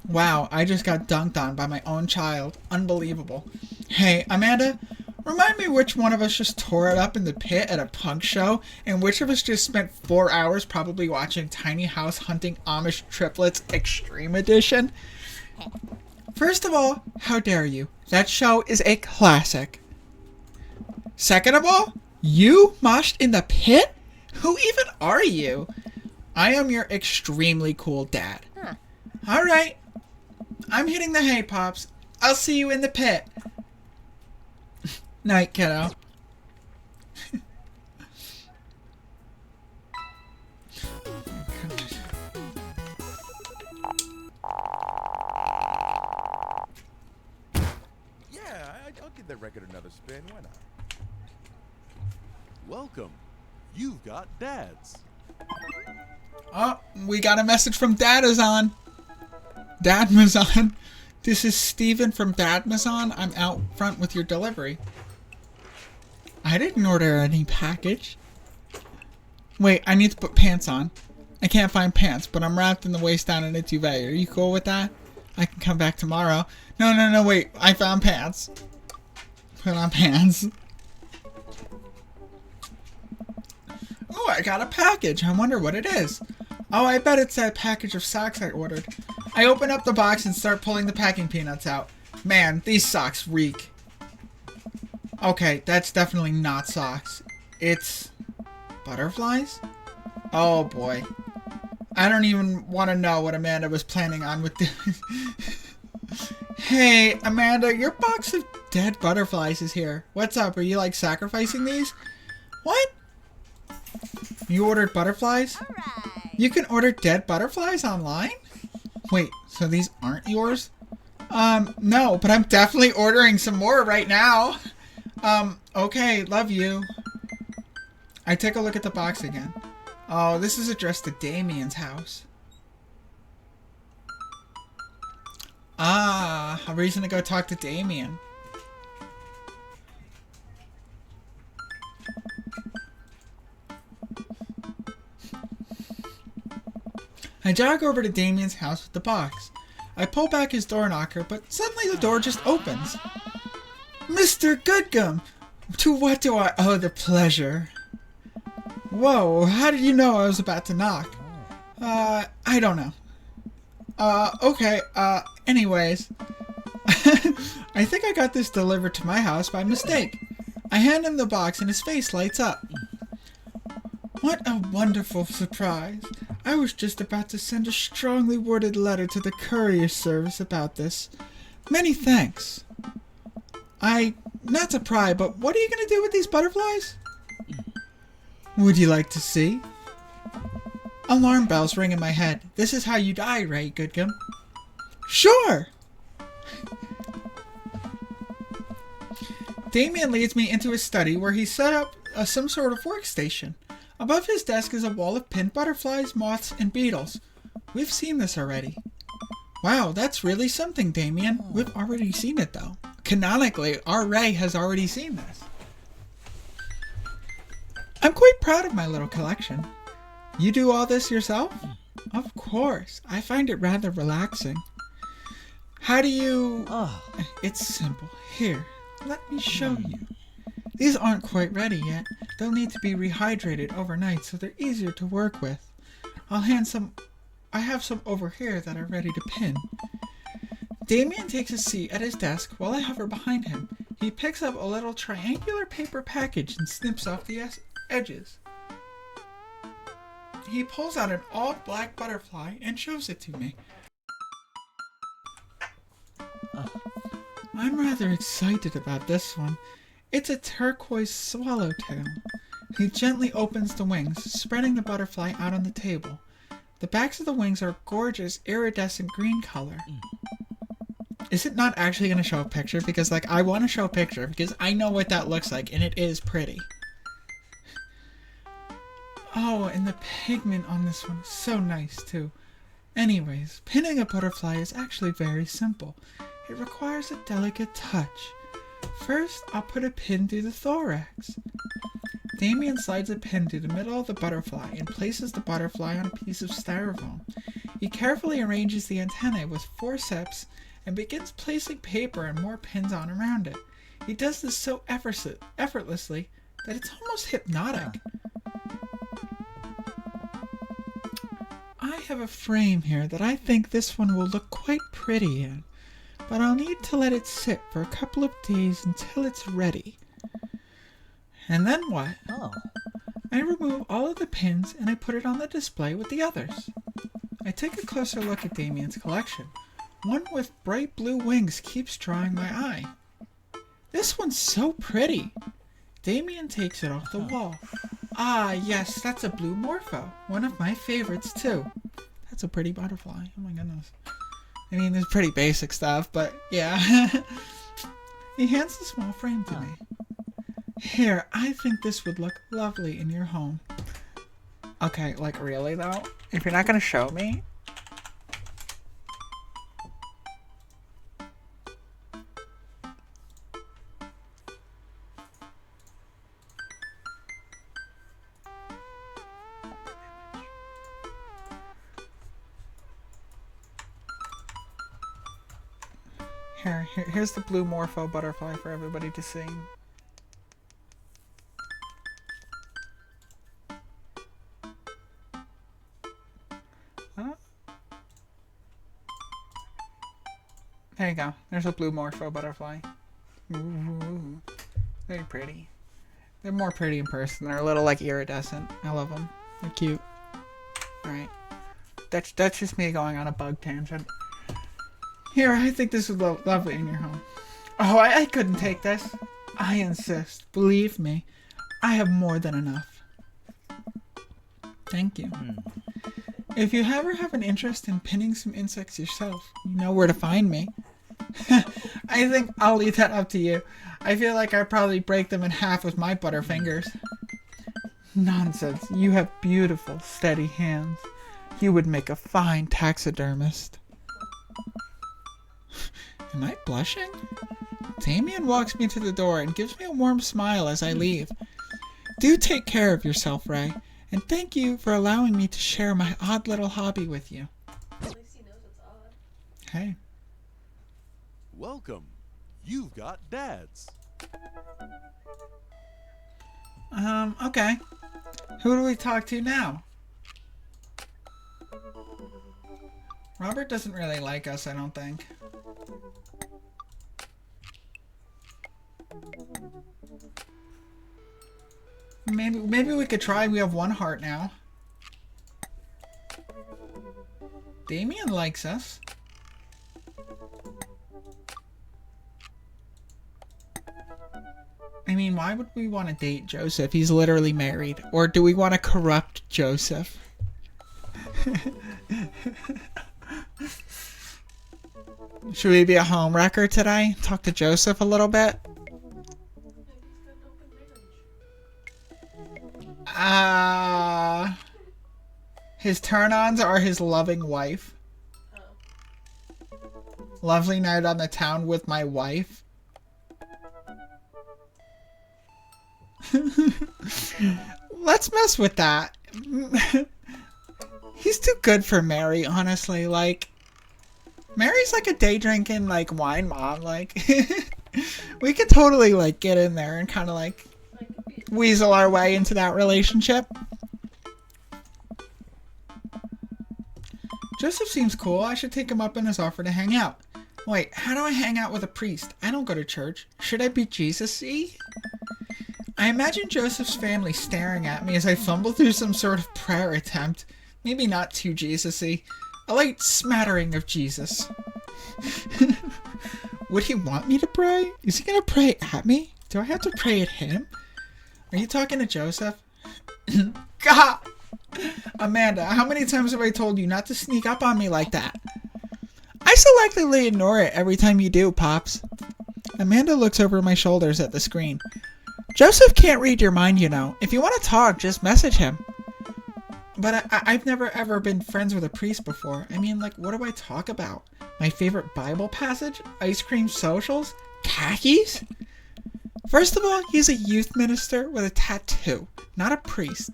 Wow, I just got dunked on by my own child. Unbelievable. Hey, Amanda, remind me which one of us just tore it up in the pit at a punk show, and which of us just spent 4 hours probably watching Tiny House Hunting Amish Triplets Extreme Edition? First of all, how dare you? That show is a classic. Second of all, you moshed in the pit? Who even are you? I am your extremely cool dad. Alright. I'm hitting the hay, Pops. I'll see you in the pit. Night, kiddo. I'll give that record another spin. Why not? Welcome. You've got dads. Oh, we got a message from Dadazon. Dadmazon. This is Steven from Dadmazon. I'm out front with your delivery. I didn't order any package. Wait, I need to put pants on. I can't find pants, but I'm wrapped in the waist down in a duvet. Are you cool with that? I can come back tomorrow. No, wait. I found pants. Put on pants. Oh, I got a package. I wonder what it is. Oh, I bet it's that package of socks I ordered. I open up the box and start pulling the packing peanuts out. Man, these socks reek. Okay, that's definitely not socks. It's butterflies? Oh boy. I don't even want to know what Amanda was planning on with this. Hey, Amanda, your box of dead butterflies is here. What's up? Are you like sacrificing these? What? You ordered butterflies? You can order dead butterflies online? Wait, so these aren't yours? No, but I'm definitely ordering some more right now. Okay, love you. I take a look at the box again. Oh, this is addressed to Damien's house. Ah, a reason to go talk to Damien. I jog over to Damien's house with the box. I pull back his door knocker, but suddenly the door just opens. Mr. Goodgum! To what do I owe the pleasure? Whoa, how did you know I was about to knock? I don't know. Okay, anyways. I think I got this delivered to my house by mistake. I hand him the box and his face lights up. What a wonderful surprise. I was just about to send a strongly worded letter to the courier service about this. Many thanks. Not to pry, but what are you going to do with these butterflies? Would you like to see? Alarm bells ring in my head. This is how you die, right, Goodgum? Sure! Damien leads me into his study where he set up some sort of workstation. Above his desk is a wall of pinned butterflies, moths, and beetles. We've seen this already. Wow, that's really something, Damien. We've already seen it, though. Canonically, our Ray has already seen this. I'm quite proud of my little collection. You do all this yourself? Of course. I find it rather relaxing. How do you... It's simple. Here, let me show you. These aren't quite ready yet. They'll need to be rehydrated overnight so they're easier to work with. I have some over here that are ready to pin. Damien takes a seat at his desk while I hover behind him. He picks up a little triangular paper package and snips off the edges. He pulls out an all-black butterfly and shows it to me. I'm rather excited about this one. It's a turquoise swallowtail. He gently opens the wings, spreading the butterfly out on the table. The backs of the wings are gorgeous iridescent green color. Is it not actually going to show a picture? Because, I want to show a picture because I know what that looks like, and it is pretty. Oh, and the pigment on this one is so nice, too. Anyways, pinning a butterfly is actually very simple. It requires a delicate touch. First, I'll put a pin through the thorax. Damian slides a pin through the middle of the butterfly and places the butterfly on a piece of styrofoam. He carefully arranges the antennae with forceps and begins placing paper and more pins on around it. He does this so effortlessly that it's almost hypnotic. I have a frame here that I think this one will look quite pretty in, but I'll need to let it sit for a couple of days until it's ready. And then what? Oh. I remove all of the pins and I put it on the display with the others. I take a closer look at Damian's collection. One with bright blue wings keeps drawing my eye. This one's so pretty. Damian takes it off the wall. Ah, yes, that's a blue morpho. One of my favorites, too. That's a pretty butterfly. Oh my goodness. I mean, it's pretty basic stuff, but yeah. He hands the small frame to me. Here, I think this would look lovely in your home. Okay, like really though? If you're not gonna show me? Here's the blue morpho butterfly for everybody to see. There you go. There's a blue morpho butterfly. Ooh, very pretty. They're more pretty in person. They're a little like iridescent. I love them. They're cute. Alright. That's just me going on a bug tangent. Here, I think this would look lovely in your home. Oh, I couldn't take this. I insist. Believe me, I have more than enough. Thank you. If you ever have an interest in pinning some insects yourself, you know where to find me. I think I'll leave that up to you. I feel like I'd probably break them in half with my butterfingers. Nonsense. You have beautiful, steady hands. You would make a fine taxidermist. Am I blushing? Damian walks me to the door and gives me a warm smile as I leave. Do take care of yourself, Ray, and thank you for allowing me to share my odd little hobby with you. At least he knows it's odd. Hey. Welcome. You've got dads. Okay. Who do we talk to now? Robert doesn't really like us, I don't think. Maybe we could try. We have one heart now. Damian likes us. I mean, why would we want to date Joseph? He's literally married. Or do we want to corrupt Joseph? Should we be a homewrecker today? Talk to Joseph a little bit? His turn-ons are his loving wife. Lovely night on the town with my wife. Let's mess with that. He's too good for Mary, honestly. Like, Mary's like a day drinking, like, wine mom. Like, we could totally, like, get in there and kind of, like, weasel our way into that relationship. Joseph seems cool. I should take him up on his offer to hang out. Wait, how do I hang out with a priest? I don't go to church. Should I be Jesus-y? I imagine Joseph's family staring at me as I fumble through some sort of prayer attempt. Maybe not too Jesus-y. A light smattering of Jesus. Would he want me to pray? Is he gonna pray at me? Do I have to pray at him? Are you talking to Joseph? God! Amanda, how many times have I told you not to sneak up on me like that? I selectively ignore it every time you do, Pops. Amanda looks over my shoulders at the screen. Joseph can't read your mind, you know. If you want to talk, just message him. But I've never ever been friends with a priest before. I mean, like, what do I talk about? My favorite Bible passage? Ice cream socials? Khakis? First of all, he's a youth minister with a tattoo, not a priest.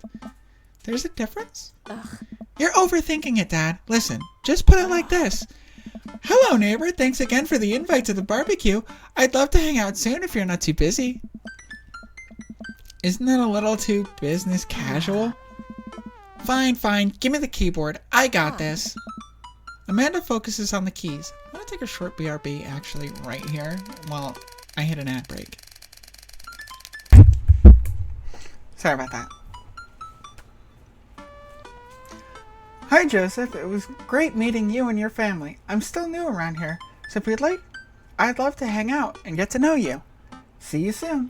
There's a difference? Ugh. You're overthinking it, Dad. Listen, just put it like this. Hello, neighbor. Thanks again for the invite to the barbecue. I'd love to hang out soon if you're not too busy. Isn't that a little too business casual? Fine, fine. Give me the keyboard. I got this. Amanda focuses on the keys. I'm going to take a short BRB actually right here while I hit an ad break. Sorry about that. Hi, Joseph. It was great meeting you and your family. I'm still new around here, so if you'd like, I'd love to hang out and get to know you. See you soon.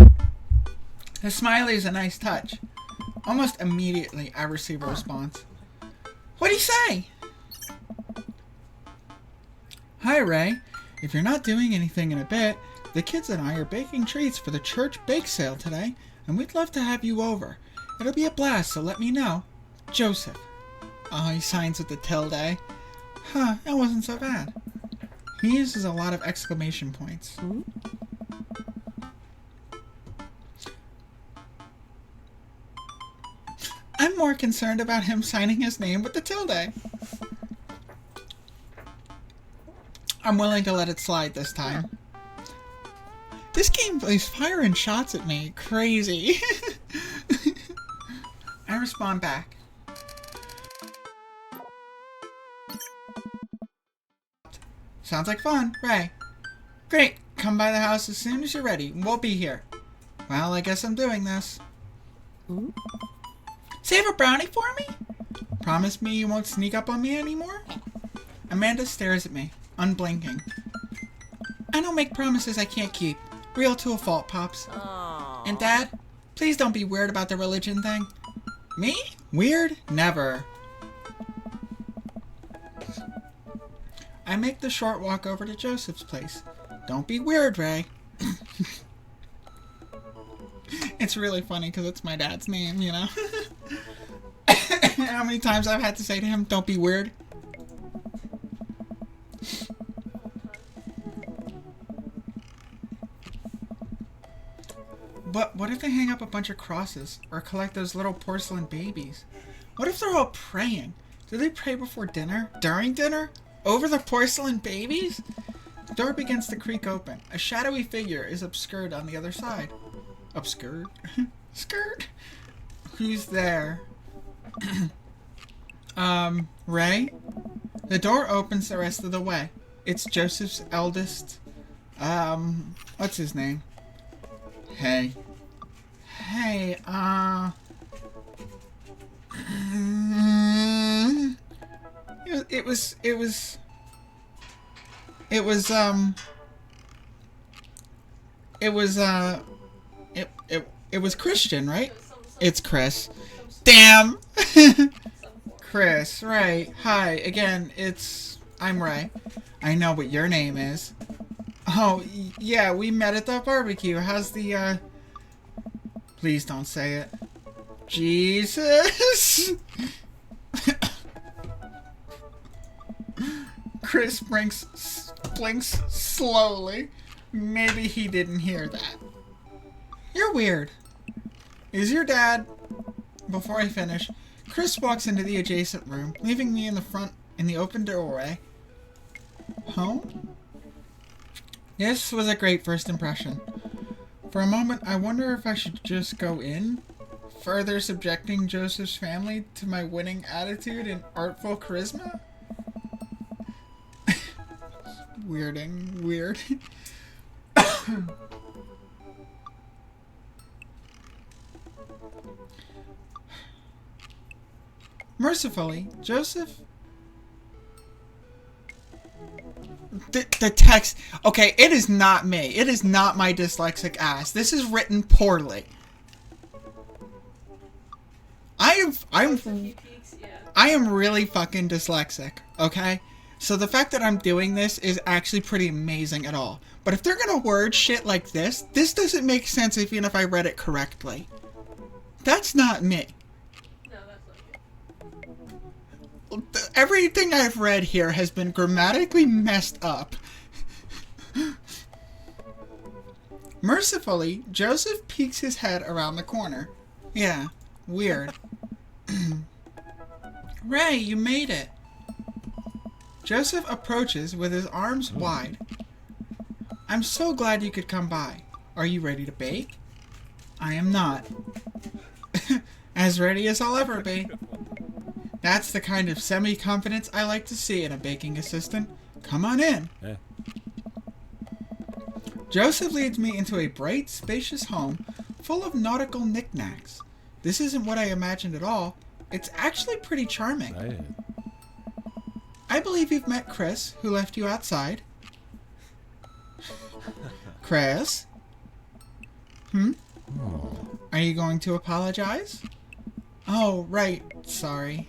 The smiley is a nice touch. Almost immediately, I receive a response. What'd he say? Hi, Ray. If you're not doing anything in a bit, the kids and I are baking treats for the church bake sale today, and we'd love to have you over. It'll be a blast, so let me know. Joseph. Oh, he signs with the tilde. Huh, that wasn't so bad. He uses a lot of exclamation points. I'm more concerned about him signing his name with the tilde. I'm willing to let it slide this time. This game is firing shots at me. Crazy. I respond back. Sounds like fun, Ray. Great. Come by the house as soon as you're ready. We'll be here. Well, I guess I'm doing this. Save a brownie for me? Promise me you won't sneak up on me anymore? Amanda stares at me, unblinking. I don't make promises I can't keep. Real to a fault, Pops. Aww. And Dad, please don't be weird about the religion thing. Me? Weird? Never. I make the short walk over to Joseph's place. Don't be weird, Ray. It's really funny because it's my dad's name, you know? How many times I've had to say to him, don't be weird? But what if they hang up a bunch of crosses or collect those little porcelain babies? What if they're all praying? Do they pray before dinner? During dinner? Over the porcelain babies? The door begins to creak open. A shadowy figure is obscured on the other side. Obscured? Skirt? Who's there? Ray? The door opens the rest of the way. It's Joseph's eldest, what's his name? Hey. Hey, it was Christian, right? It's Chris. Damn! Chris, right. Hi, again, I'm Ray. I know what your name is. Oh, yeah, we met at the barbecue. How's the, Please don't say it. Jesus! Chris blinks slowly. Maybe he didn't hear that. You're weird. Is your dad... Before I finish, Chris walks into the adjacent room, leaving me in the open doorway. Home? This was a great first impression. For a moment, I wonder if I should just go in, further subjecting Joseph's family to my winning attitude and artful charisma. Weird. Mercifully, Joseph... The text... Okay, it is not me. It is not my dyslexic ass. This is written poorly. I am really fucking dyslexic, okay? So the fact that I'm doing this is actually pretty amazing at all. But if they're gonna word shit like this doesn't make sense even if I read it correctly. That's not me. Everything I've read here has been grammatically messed up. Mercifully, Joseph peeks his head around the corner. Yeah, weird. Ray, you made it. Joseph approaches with his arms wide. I'm so glad you could come by. Are you ready to bake? I am not. As ready as I'll ever be. That's the kind of semi-confidence I like to see in a baking assistant. Come on in. Eh. Joseph leads me into a bright, spacious home full of nautical knickknacks. This isn't what I imagined at all. It's actually pretty charming. Right. I believe you've met Chris, who left you outside. Chris? Are you going to apologize? Oh, right. Sorry.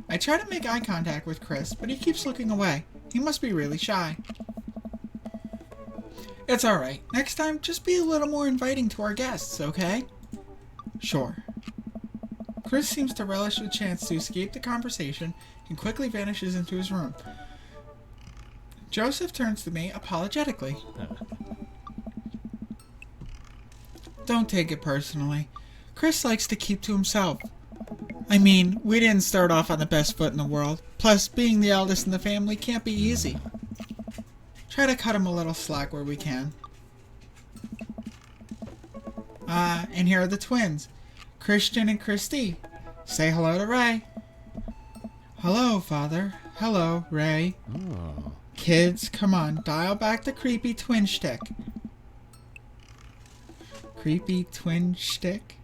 I try to make eye contact with Chris, but he keeps looking away. He must be really shy. It's alright. Next time, just be a little more inviting to our guests, okay? Sure. Chris seems to relish the chance to escape the conversation and quickly vanishes into his room. Joseph turns to me apologetically. Don't take it personally. Chris likes to keep to himself. I mean, we didn't start off on the best foot in the world. Plus, being the eldest in the family can't be easy. Try to cut him a little slack where we can. And here are the twins. Christian and Christy. Say hello to Ray. Hello, Father. Hello, Ray. Oh. Kids, come on, dial back the creepy twin shtick. Creepy twin shtick?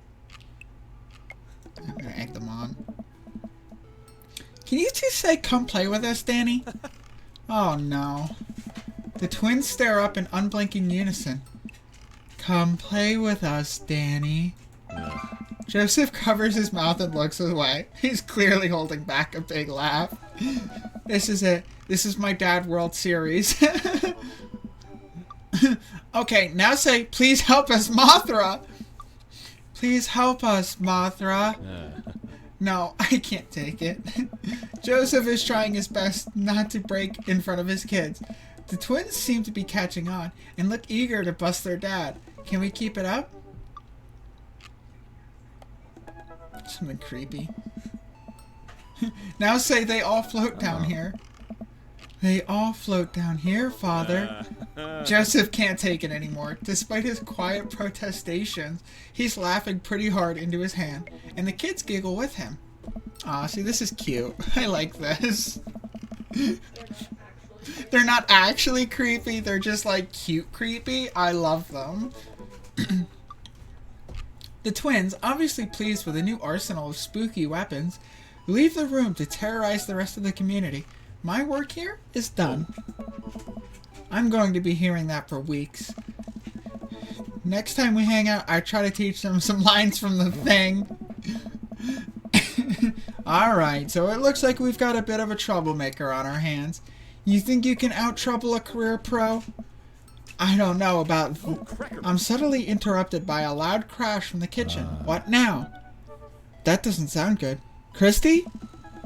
I'm gonna egg them on. Can you two say, come play with us, Danny? Oh no. The twins stare up in unblinking unison. Come play with us, Danny. Joseph covers his mouth and looks away. He's clearly holding back a big laugh. This is it. This is my Dad World Series. Okay, now say, please help us, Mothra. Please help us, Mothra. No, I can't take it. Joseph is trying his best not to break in front of his kids. The twins seem to be catching on and look eager to bust their dad. Can we keep it up? Something creepy. Now say they all float down here. They all float down here, Father. Joseph can't take it anymore. Despite his quiet protestations, he's laughing pretty hard into his hand, and the kids giggle with him. Aw, see, this is cute. I like this. They're not actually creepy, they're just like cute creepy. I love them. The twins, obviously pleased with a new arsenal of spooky weapons, leave the room to terrorize the rest of the community. My work here is done. I'm going to be hearing that for weeks. Next time we hang out, I try to teach them some lines from the thing. Alright, so it looks like we've got a bit of a troublemaker on our hands. You think you can out-trouble a career pro? I don't know about... I'm suddenly interrupted by a loud crash from the kitchen. What now? That doesn't sound good. Christy?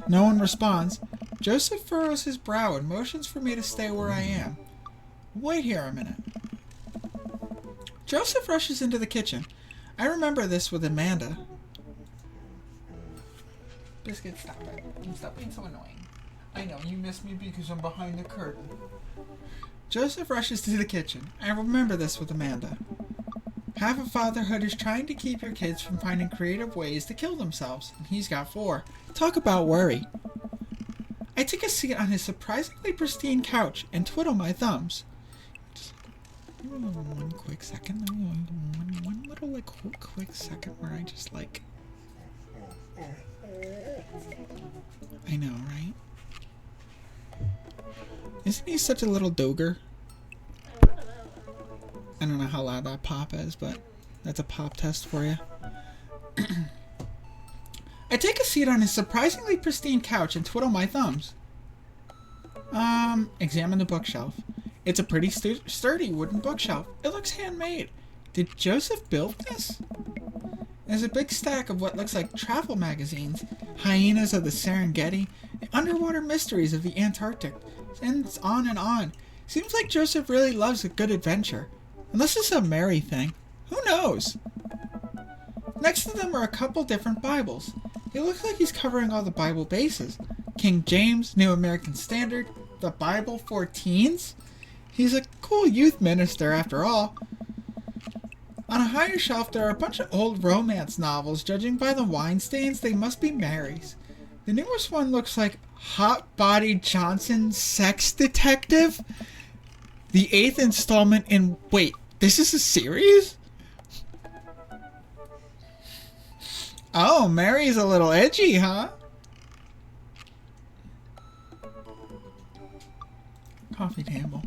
No one responds. Joseph furrows his brow and motions for me to stay where I am. Wait here a minute. Joseph rushes into the kitchen. I remember this with Amanda. Biscuit, stop it. Stop being so annoying. I know, you miss me because I'm behind the curtain. Joseph rushes to the kitchen. I remember this with Amanda. Half of fatherhood is trying to keep your kids from finding creative ways to kill themselves, and he's got 4. Talk about worry. I take a seat on his surprisingly pristine couch and twiddle my thumbs. Just one quick second. One little, like, quick second where I just, like... I know, right? Isn't he such a little doger? I don't know how loud that pop is, but that's a pop test for you. I take a seat on his surprisingly pristine couch and twiddle my thumbs. Examine the bookshelf. It's a pretty sturdy wooden bookshelf. It looks handmade. Did Joseph build this? There's a big stack of what looks like travel magazines, hyenas of the Serengeti, the underwater mysteries of the Antarctic, and on and on. Seems like Joseph really loves a good adventure. Unless it's a Mary thing. Who knows? Next to them are a couple different Bibles. It looks like he's covering all the Bible bases. King James, New American Standard, the Bible for teens. He's a cool youth minister after all. On a higher shelf there are a bunch of old romance novels. Judging by the wine stains, they must be Mary's. The newest one looks like Hot Body Johnson Sex Detective. The 8th installment in... Wait, this is a series? Oh, Mary's a little edgy, huh? Coffee table.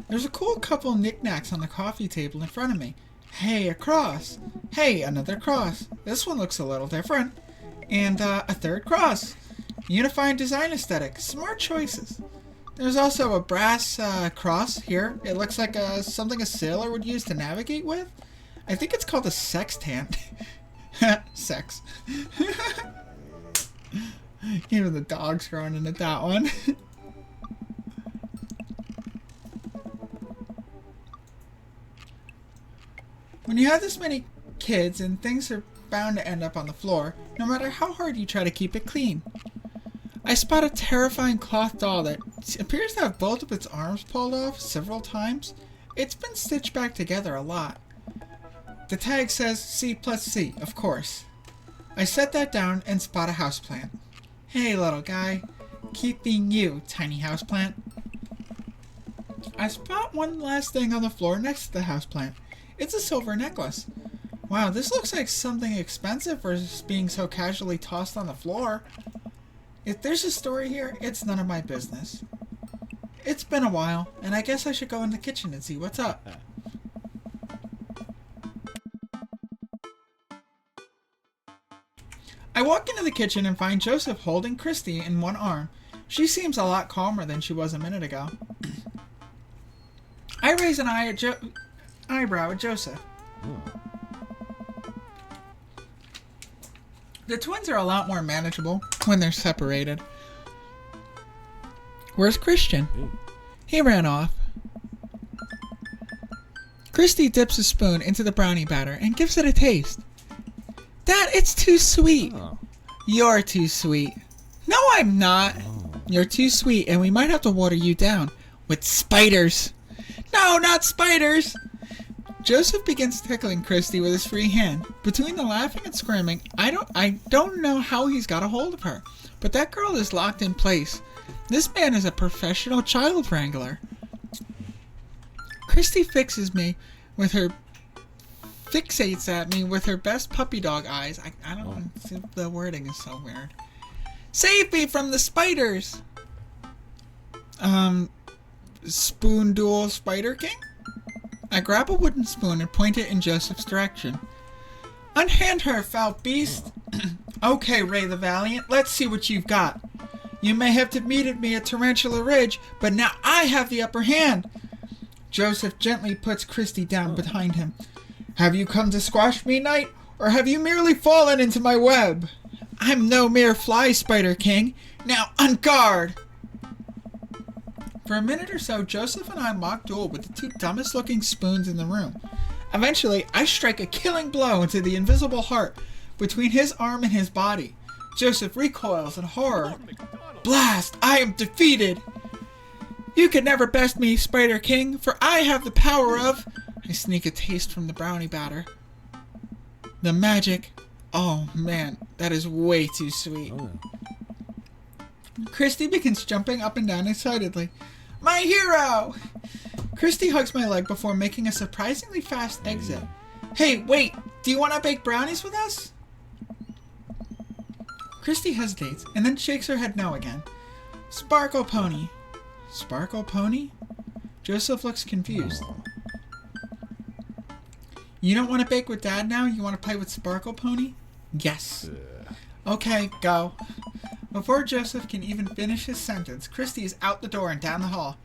There's a cool couple knickknacks on the coffee table in front of me. Hey, a cross. Hey, another cross. This one looks a little different. And a third cross. Unifying design aesthetic. Smart choices. There's also a brass cross here. It looks like something a sailor would use to navigate with. I think it's called a sextant. Sex. Even the dog's growing into that one. When you have this many kids and things are bound to end up on the floor, no matter how hard you try to keep it clean. I spot a terrifying cloth doll that appears to have both of its arms pulled off several times. It's been stitched back together a lot. The tag says C+C, of course. I set that down and spot a houseplant. Hey, little guy. Keep being you, tiny houseplant. I spot one last thing on the floor next to the houseplant. It's a silver necklace. Wow, this looks like something expensive versus being so casually tossed on the floor. If there's a story here, it's none of my business. It's been a while, and I guess I should go in the kitchen and see what's up. I walk into the kitchen and find Joseph holding Christy in one arm. She seems a lot calmer than she was a minute ago. I raise an eyebrow at Joseph. The twins are a lot more manageable when they're separated. Where's Christian? He ran off. Christy dips a spoon into the brownie batter and gives it a taste. Dad, it's too sweet. Oh. You're too sweet. No, I'm not. You're too sweet, and we might have to water you down with spiders. No, not spiders. Joseph begins tickling Christy with his free hand. Between the laughing and screaming, I don't know how he's got a hold of her, but that girl is locked in place. This man is a professional child wrangler. Christy fixates at me with her best puppy dog eyes. I don't know, the wording is so weird. Save me from the spiders! Spoon duel Spider King? I grab a wooden spoon and point it in Joseph's direction. Unhand her, foul beast! Okay, Ray the Valiant, let's see what you've got. You may have defeated me at Tarantula Ridge, but now I have the upper hand! Joseph gently puts Christy down behind him. Have you come to squash me, knight, or have you merely fallen into my web? I'm no mere fly, Spider King. Now, on guard! For a minute or so, Joseph and I mock duel with the two dumbest looking spoons in the room. Eventually, I strike a killing blow into the invisible heart between his arm and his body. Joseph recoils in horror. Blast! I am defeated! You can never best me, Spider King, for I have the power of... I sneak a taste from the brownie batter. The magic. Oh man, that is way too sweet. Christy begins jumping up and down excitedly. My hero! Christy hugs my leg before making a surprisingly fast exit. Hey, wait! Do you want to bake brownies with us? Christy hesitates and then shakes her head no again. Sparkle Pony. Sparkle Pony? Joseph looks confused. You don't want to bake with Dad now? You want to play with Sparkle Pony? Yes. Okay, go. Before Joseph can even finish his sentence, Christy is out the door and down the hall.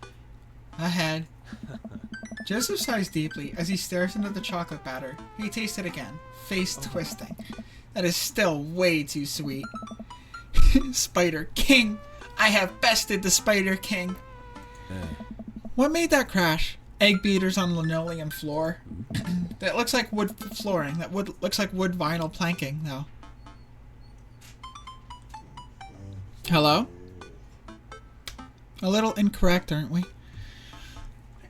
Ahead. Joseph sighs deeply as he stares into the chocolate batter. He tastes it again, face twisting. That is still way too sweet. Spider King! I have bested the Spider King! What made that crash? egg beaters on linoleum floor. That looks like wood flooring. That looks like wood vinyl planking, though. Hello? A little incorrect, aren't we?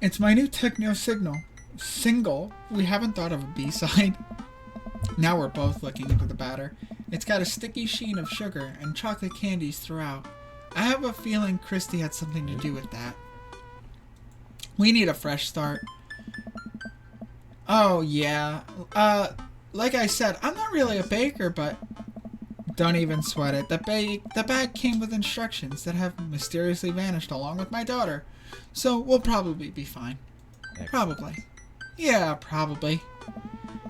It's my new techno single. We haven't thought of a B-side. Now we're both looking into the batter. It's got a sticky sheen of sugar and chocolate candies throughout. I have a feeling Christy had something to do with that. We need a fresh start. Oh, yeah. Like I said, I'm not really a baker, but don't even sweat it. The bag came with instructions that have mysteriously vanished along with my daughter. So we'll probably be fine. Excellent. Probably. Yeah, probably.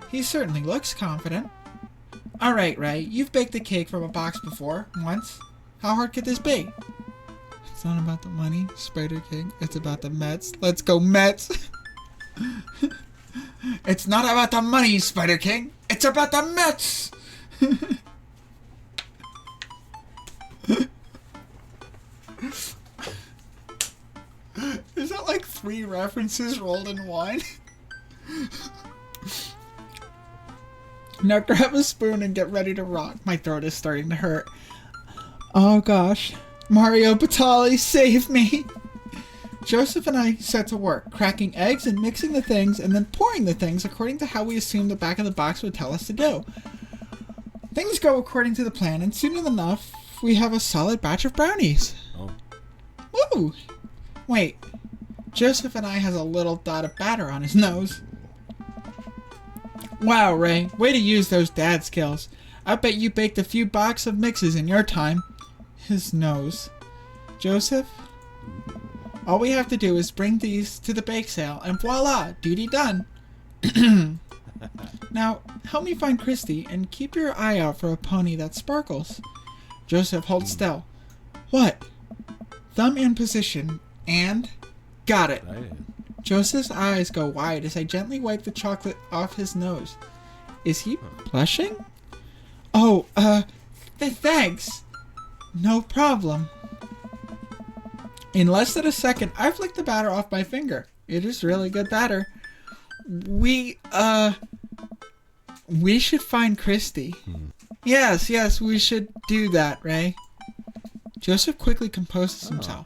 He certainly looks confident. Alright, Ray, you've baked a cake from a box before, once. How hard could this be? It's not about the money, Spider King. It's about the Mets. Let's go, Mets! It's not about the money, Spider King. It's about the Mets! Is that like 3 references rolled in one? Now grab a spoon and get ready to rock. My throat is starting to hurt. Oh gosh. Mario Batali, save me! Joseph and I set to work, cracking eggs and mixing the things and then pouring the things according to how we assumed the back of the box would tell us to do. Things go according to the plan, and soon enough, we have a solid batch of brownies. Oh. Woo! Wait. Joseph and I has a little dot of batter on his nose. Wow, Ray. Way to use those dad skills. I bet you baked a few boxes of mixes in your time. His nose. Joseph? All we have to do is bring these to the bake sale, and voila! Duty done. Now, help me find Christy, and keep your eye out for a pony that sparkles. Joseph, hold still. What? Thumb in position, and... Got it. Right. Joseph's eyes go wide as I gently wipe the chocolate off his nose. Is he blushing? Oh, thanks. No problem. In less than a second, I flicked the batter off my finger. It is really good batter. We should find Christy. Yes, we should do that, Ray. Joseph quickly composes himself.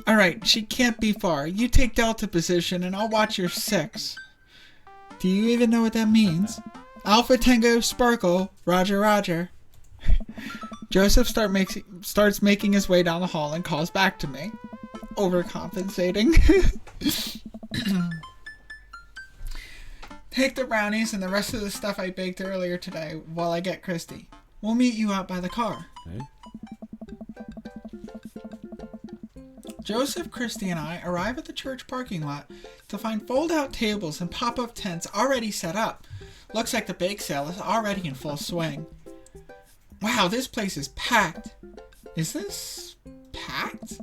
Alright, she can't be far. You take Delta position and I'll watch your 6. Do you even know what that means? Alpha Tango Sparkle, Roger Roger. Joseph starts making his way down the hall and calls back to me. Overcompensating. Take the brownies and the rest of the stuff I baked earlier today while I get Christy. We'll meet you out by the car. Hey. Joseph, Christy, and I arrive at the church parking lot to find fold-out tables and pop-up tents already set up. Looks like the bake sale is already in full swing. Wow, this place is packed. Is this packed?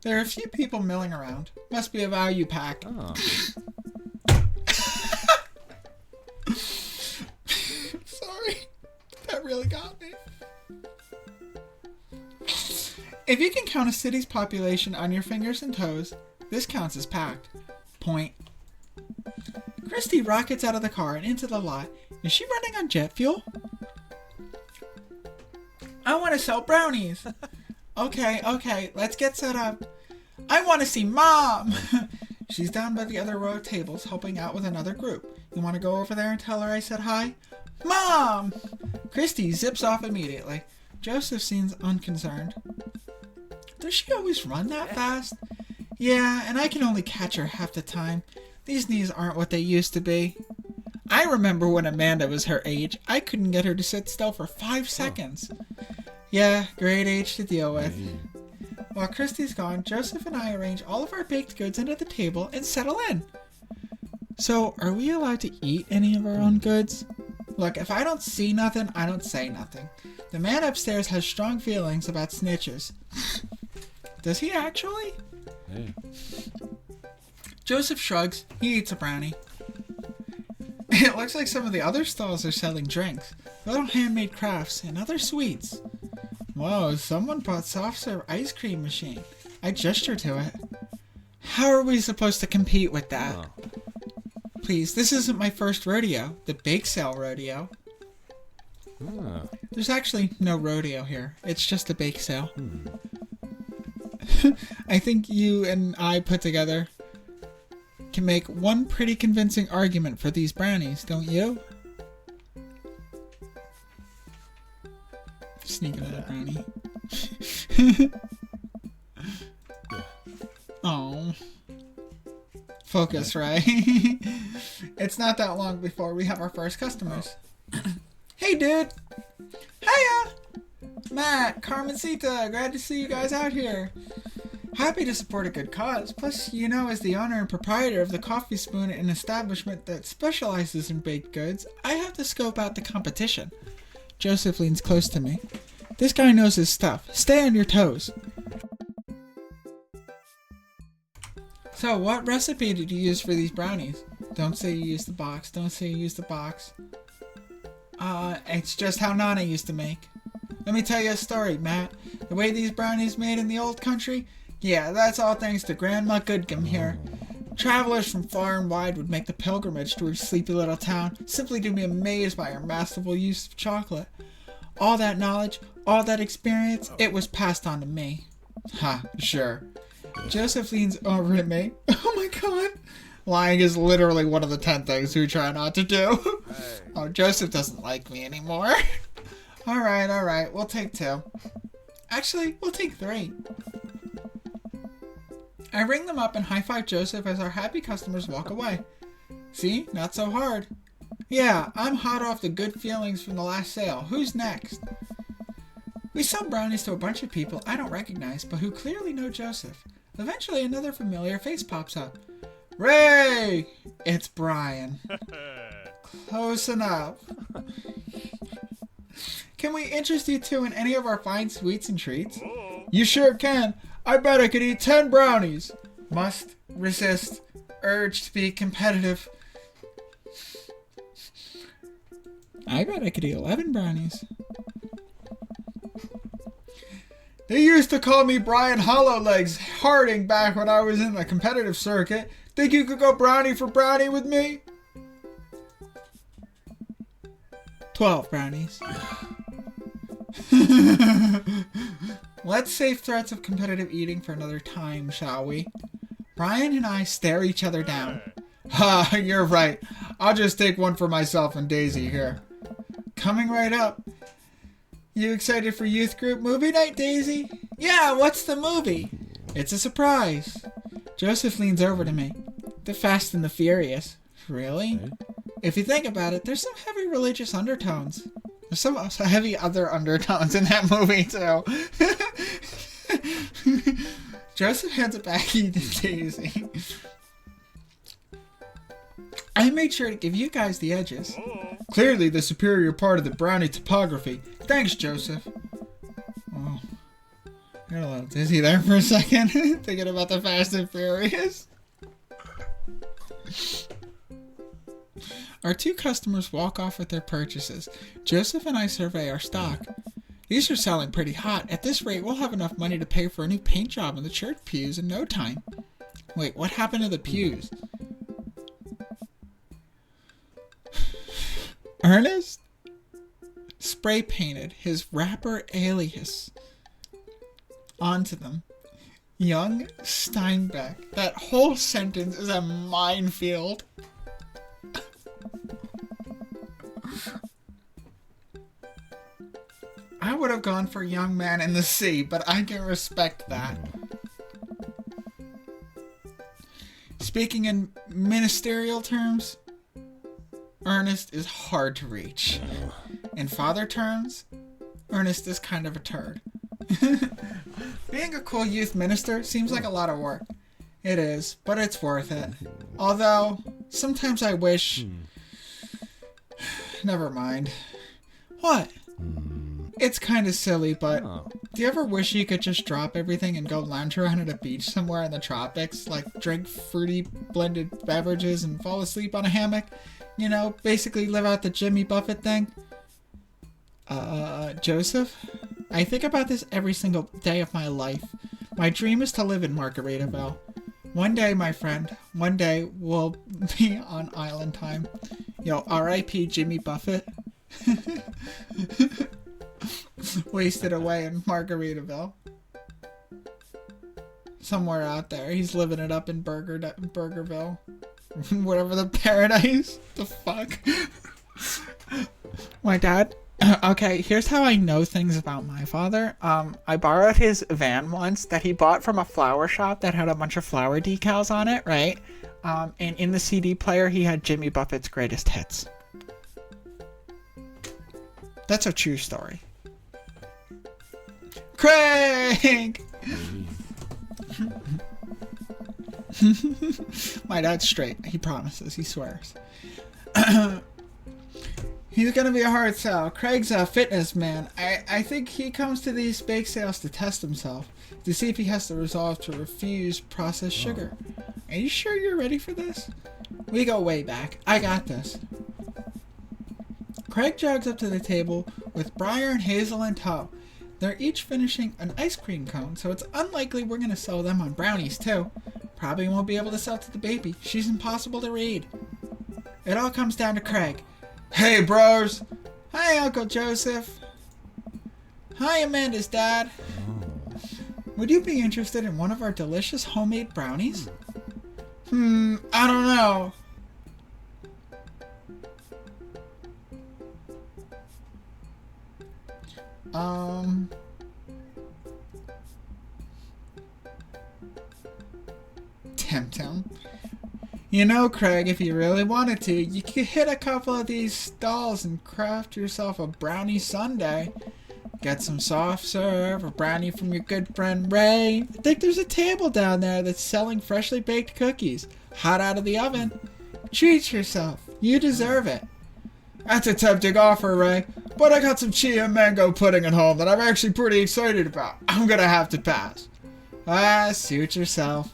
There are a few people milling around. Must be a value pack. Oh. Sorry. That really got me. If you can count a city's population on your fingers and toes, this counts as packed. Point. Christy rockets out of the car and into the lot. Is she running on jet fuel? I want to sell brownies. Okay, let's get set up. I want to see Mom. She's down by the other row of tables helping out with another group. You want to go over there and tell her I said hi? Mom! Christy zips off immediately. Joseph seems unconcerned. Does she always run that fast? Yeah, and I can only catch her half the time. These knees aren't what they used to be. I remember when Amanda was her age, I couldn't get her to sit still for 5 seconds. Yeah, great age to deal with. While Christy's gone, Joseph and I arrange all of our baked goods under the table and settle in. So, are we allowed to eat any of our own goods? Look, if I don't see nothing, I don't say nothing. The man upstairs has strong feelings about snitches. Does he actually? Hey. Joseph shrugs. He eats a brownie. It looks like some of the other stalls are selling drinks, little handmade crafts, and other sweets. Whoa, someone bought soft serve ice cream machine. I gesture to it. How are we supposed to compete with that? Huh. Please, this isn't my first rodeo. The bake sale rodeo. Ah. There's actually no rodeo here. It's just a bake sale. I think you and I put together can make one pretty convincing argument for these brownies, don't you? Sneak another brownie. Oh. Focus, right? It's not that long before we have our first customers. Hey, dude! Hiya! Matt, Carmencita, glad to see you guys out here. Happy to support a good cause. Plus, you know, as the owner and proprietor of the Coffee Spoon, an establishment that specializes in baked goods, I have to scope out the competition. Joseph leans close to me. This guy knows his stuff. Stay on your toes. So, what recipe did you use for these brownies? Don't say you used the box. Don't say you used the box. It's just how Nana used to make. Let me tell you a story, Matt. The way these brownies made in the old country? Yeah, that's all thanks to Grandma Goodgum here. Travelers from far and wide would make the pilgrimage to her sleepy little town simply to be amazed by her masterful use of chocolate. All that knowledge, all that experience, it was passed on to me. Ha, sure. Joseph leans over at me. Oh my god. Lying is literally one of the 10 things we try not to do. Oh, Joseph doesn't like me anymore. Alright, we'll take 2. Actually, we'll take 3. I ring them up and high-five Joseph as our happy customers walk away. See? Not so hard. Yeah, I'm hot off the good feelings from the last sale. Who's next? We sell brownies to a bunch of people I don't recognize, but who clearly know Joseph. Eventually, another familiar face pops up. Ray! It's Brian. Close enough. Can we interest you two in any of our fine sweets and treats? You sure can. I bet I could eat 10 brownies. Must resist urge to be competitive. I bet I could eat 11 brownies. They used to call me Brian Hollowlegs Harding back when I was in the competitive circuit. Think you could go brownie for brownie with me? 12 brownies. Let's save threats of competitive eating for another time, shall we? Brian and I stare each other down. Ha, you're right. I'll just take one for myself and Daisy here. Coming right up. You excited for youth group movie night, Daisy? Yeah, what's the movie? It's a surprise. Joseph leans over to me. The Fast and the Furious. Really? If you think about it, there's some heavy religious undertones. There's some heavy other undertones in that movie, too. Joseph hands it back to Daisy. I made sure to give you guys the edges. Clearly the superior part of the brownie topography. Thanks, Joseph. Oh, I got a little dizzy there for a second, thinking about the Fast and Furious. Our 2 customers walk off with their purchases. Joseph and I survey our stock. These are selling pretty hot. At this rate, we'll have enough money to pay for a new paint job in the church pews in no time. Wait, what happened to the pews? Ernest spray painted his rapper alias onto them. Young Steinbeck. That whole sentence is a minefield. I would have gone for Young Man in the Sea, but I can respect that. Speaking in ministerial terms, Ernest is hard to reach. In father terms, Ernest is kind of a turd. Being a cool youth minister seems like a lot of work. It is, but it's worth it. Although, sometimes I wish... Never mind. What? It's kind of silly, but do you ever wish you could just drop everything and go lounge around at a beach somewhere in the tropics? Like, drink fruity blended beverages and fall asleep on a hammock? You know, basically live out the Jimmy Buffett thing? Joseph? I think about this every single day of my life. My dream is to live in Margaritaville. One day, my friend, one day we'll be on island time. Yo, R.I.P. Jimmy Buffett. Wasted away in Margaritaville. Somewhere out there. He's living it up in Burgerville. Whatever the paradise. The fuck? My dad... Okay, here's how I know things about my father. I borrowed his van once that he bought from a flower shop that had a bunch of flower decals on it, right? And in the CD player, he had Jimmy Buffett's greatest hits. That's a true story. Craig! My dad's straight. He promises. He swears. He's gonna be a hard sell. Craig's a fitness man. I think he comes to these bake sales to test himself, to see if he has the resolve to refuse processed sugar. Are you sure you're ready for this? We go way back. I got this. Craig jogs up to the table with Briar and Hazel in tow. They're each finishing an ice cream cone, so it's unlikely we're gonna sell them on brownies too. Probably won't be able to sell to the baby. She's impossible to read. It all comes down to Craig. Hey, bros. Hi, Uncle Joseph. Hi, Amanda's dad. Would you be interested in one of our delicious homemade brownies? I don't know. Tempt him. You know, Craig, if you really wanted to, you could hit a couple of these stalls and craft yourself a brownie sundae. Get some soft serve, a brownie from your good friend Ray. I think there's a table down there that's selling freshly baked cookies, hot out of the oven. Treat yourself. You deserve it. That's a tempting offer, Ray, but I got some chia and mango pudding at home that I'm actually pretty excited about. I'm gonna have to pass. Suit yourself.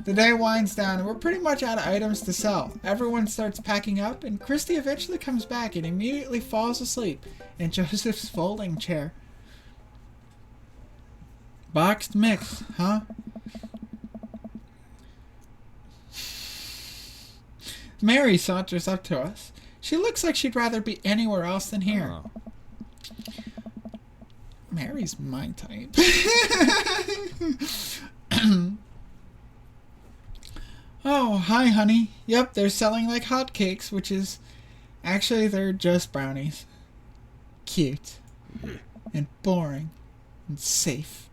The day winds down and we're pretty much out of items to sell. Everyone starts packing up and Christy eventually comes back and immediately falls asleep in Joseph's folding chair. Boxed mix, huh? Mary saunters up to us. She looks like she'd rather be anywhere else than here. Oh. Mary's my type. Oh, hi, honey. Yep, they're selling like hotcakes, which is... Actually, they're just brownies. Cute. And boring. And safe.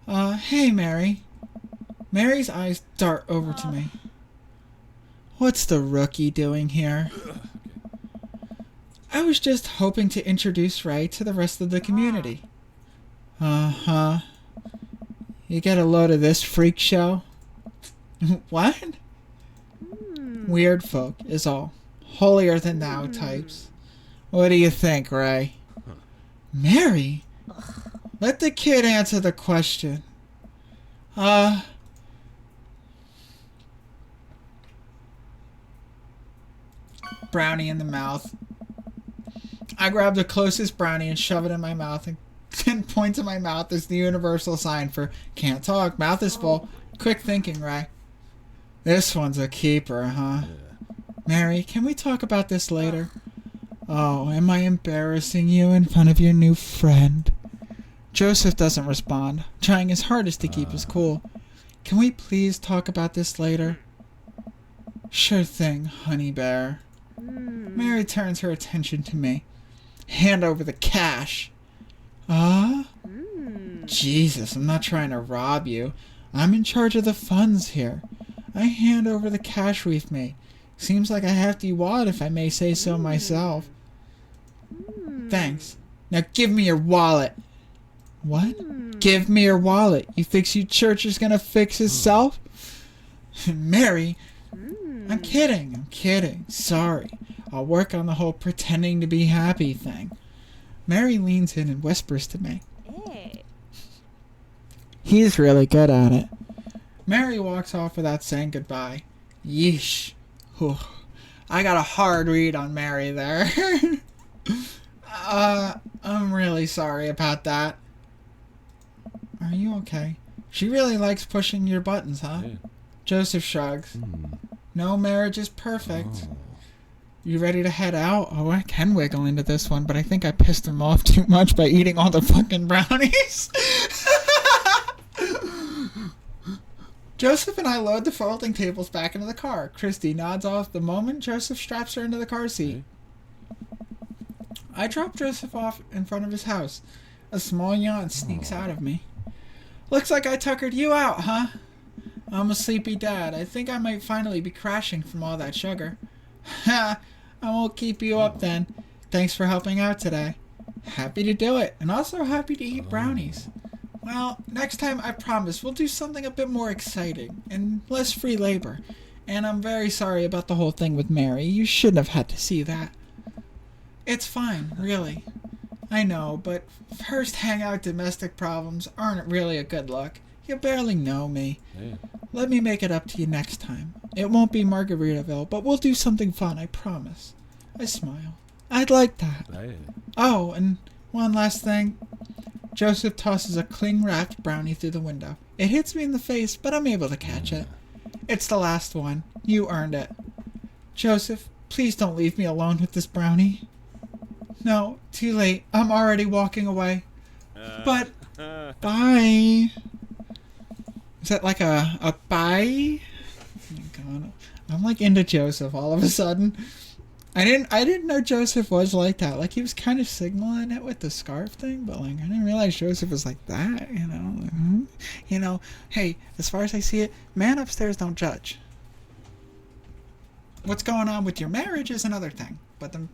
Hey, Mary. Mary's eyes dart over to me. What's the rookie doing here? I was just hoping to introduce Ray to the rest of the community. Uh-huh. You get a load of this freak show? What? Weird folk is all. Holier than thou types. What do you think, Ray? Mary? Let the kid answer the question. Brownie in the mouth. I grab the closest brownie and shove it in my mouth and point to my mouth as the universal sign for can't talk, mouth is full. Quick thinking, Ray. This one's a keeper, huh? Mary, can we talk about this later? Oh, am I embarrassing you in front of your new friend? Joseph doesn't respond, trying his hardest to keep his cool. Can we please talk about this later? Sure thing, honey bear. Mary turns her attention to me. Hand over the cash. Jesus, I'm not trying to rob you. I'm in charge of the funds here. I hand over the cash we've made. Seems like a hefty wad if I may say so myself. Thanks. Now give me your wallet. What? Give me your wallet. You think your church is gonna fix itself? Mary, I'm kidding. Sorry. I'll work on the whole pretending to be happy thing. Mary leans in and whispers to me. Hey. He's really good at it. Mary walks off without saying goodbye. Yeesh. Whew. I got a hard read on Mary there. I'm really sorry about that. Are you okay? She really likes pushing your buttons, huh? Yeah. Joseph shrugs. Hmm. No marriage is perfect. Oh. You ready to head out? Oh, I can wiggle into this one, but I think I pissed him off too much by eating all the fucking brownies. Joseph and I load the folding tables back into the car. Christy nods off the moment Joseph straps her into the car seat. I drop Joseph off in front of his house. A small yawn sneaks out of me. Looks like I tuckered you out, huh? I'm a sleepy dad. I think I might finally be crashing from all that sugar. Ha! I won't keep you up then. Thanks for helping out today. Happy to do it, and also happy to eat brownies. Well, next time I promise we'll do something a bit more exciting and less free labor. And I'm very sorry about the whole thing with Mary. You shouldn't have had to see that. It's fine, really. I know, but first hangout domestic problems aren't really a good look. You barely know me. Yeah. Let me make it up to you next time. It won't be Margaritaville, but we'll do something fun, I promise. I smile. I'd like that. Yeah. Oh, and one last thing. Joseph tosses a cling-wrapped brownie through the window. It hits me in the face, but I'm able to catch it. It's the last one. You earned it. Joseph, please don't leave me alone with this brownie. No, too late. I'm already walking away. But, bye. Is that like a bye? Oh my God. I'm like into Joseph all of a sudden. I didn't know Joseph was like that. Like, he was kind of signaling it with the scarf thing, but like I didn't realize Joseph was like that, you know. Like, you know, hey, as far as I see it, man upstairs don't judge. What's going on with your marriage is another thing, but the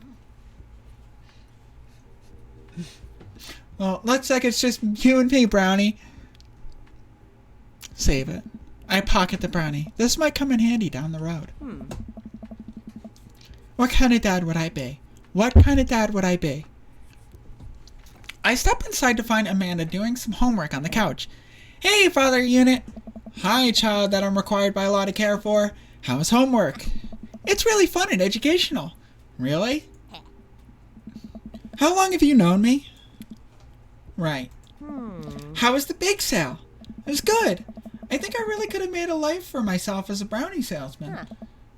well, looks like it's just you and me, Brownie. Save it. I pocket the brownie. This might come in handy down the road. What kind of dad would I be? What kind of dad would I be? I step inside to find Amanda doing some homework on the couch. Hey, Father Unit. Hi, child that I'm required by law to care for. How is homework? It's really fun and educational. Really? How long have you known me? Right. How was the bake sale? It was good. I think I really could have made a life for myself as a brownie salesman.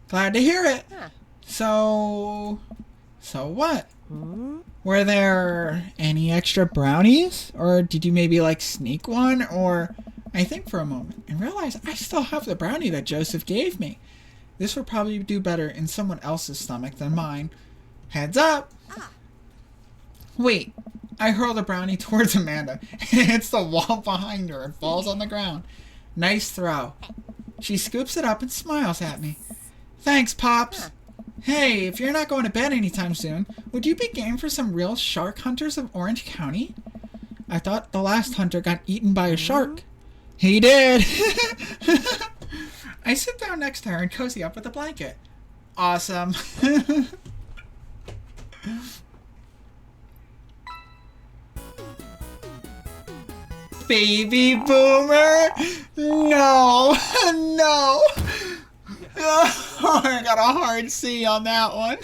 Glad to hear it. So what? Were there any extra brownies? Or did you maybe like sneak one? Or I think for a moment and realized I still have the brownie that Joseph gave me. This would probably do better in someone else's stomach than mine. Heads up! Wait, I hurl the brownie towards Amanda. It hits the wall behind her and falls on the ground. Nice throw. She scoops it up and smiles at me. Thanks, Pops. Hey, if you're not going to bed anytime soon, would you be game for some real shark hunters of Orange County? I thought the last hunter got eaten by a shark. He did. I sit down next to her and cozy up with a blanket. Awesome. Baby boomer? No. No. Oh, I got a hard C on that one.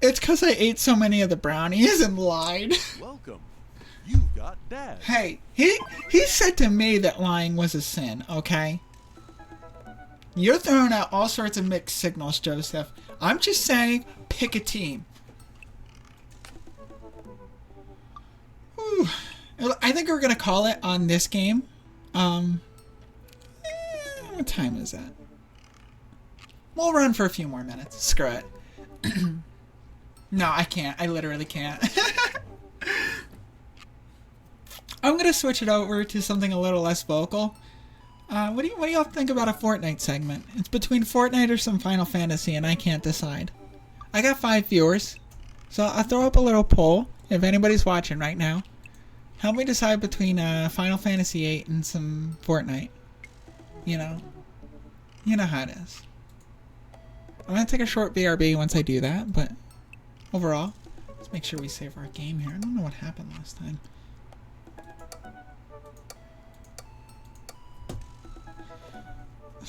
It's because I ate so many of the brownies and lied. Welcome. You got Dad. Hey, he said to me that lying was a sin, okay? You're throwing out all sorts of mixed signals, Joseph. I'm just saying, pick a team. Whew. I think we're going to call it on this game. What time is that? We'll run for a few more minutes. Screw it. No, I can't. I literally can't. I'm going to switch it over to something a little less vocal. What do y'all think about a Fortnite segment? It's between Fortnite or some Final Fantasy, and I can't decide. I got 5 viewers, so I'll throw up a little poll if anybody's watching right now. Help me decide between Final Fantasy VIII and some Fortnite. You know how it is. I'm going to take a short BRB once I do that, but overall, let's make sure we save our game here. I don't know what happened last time.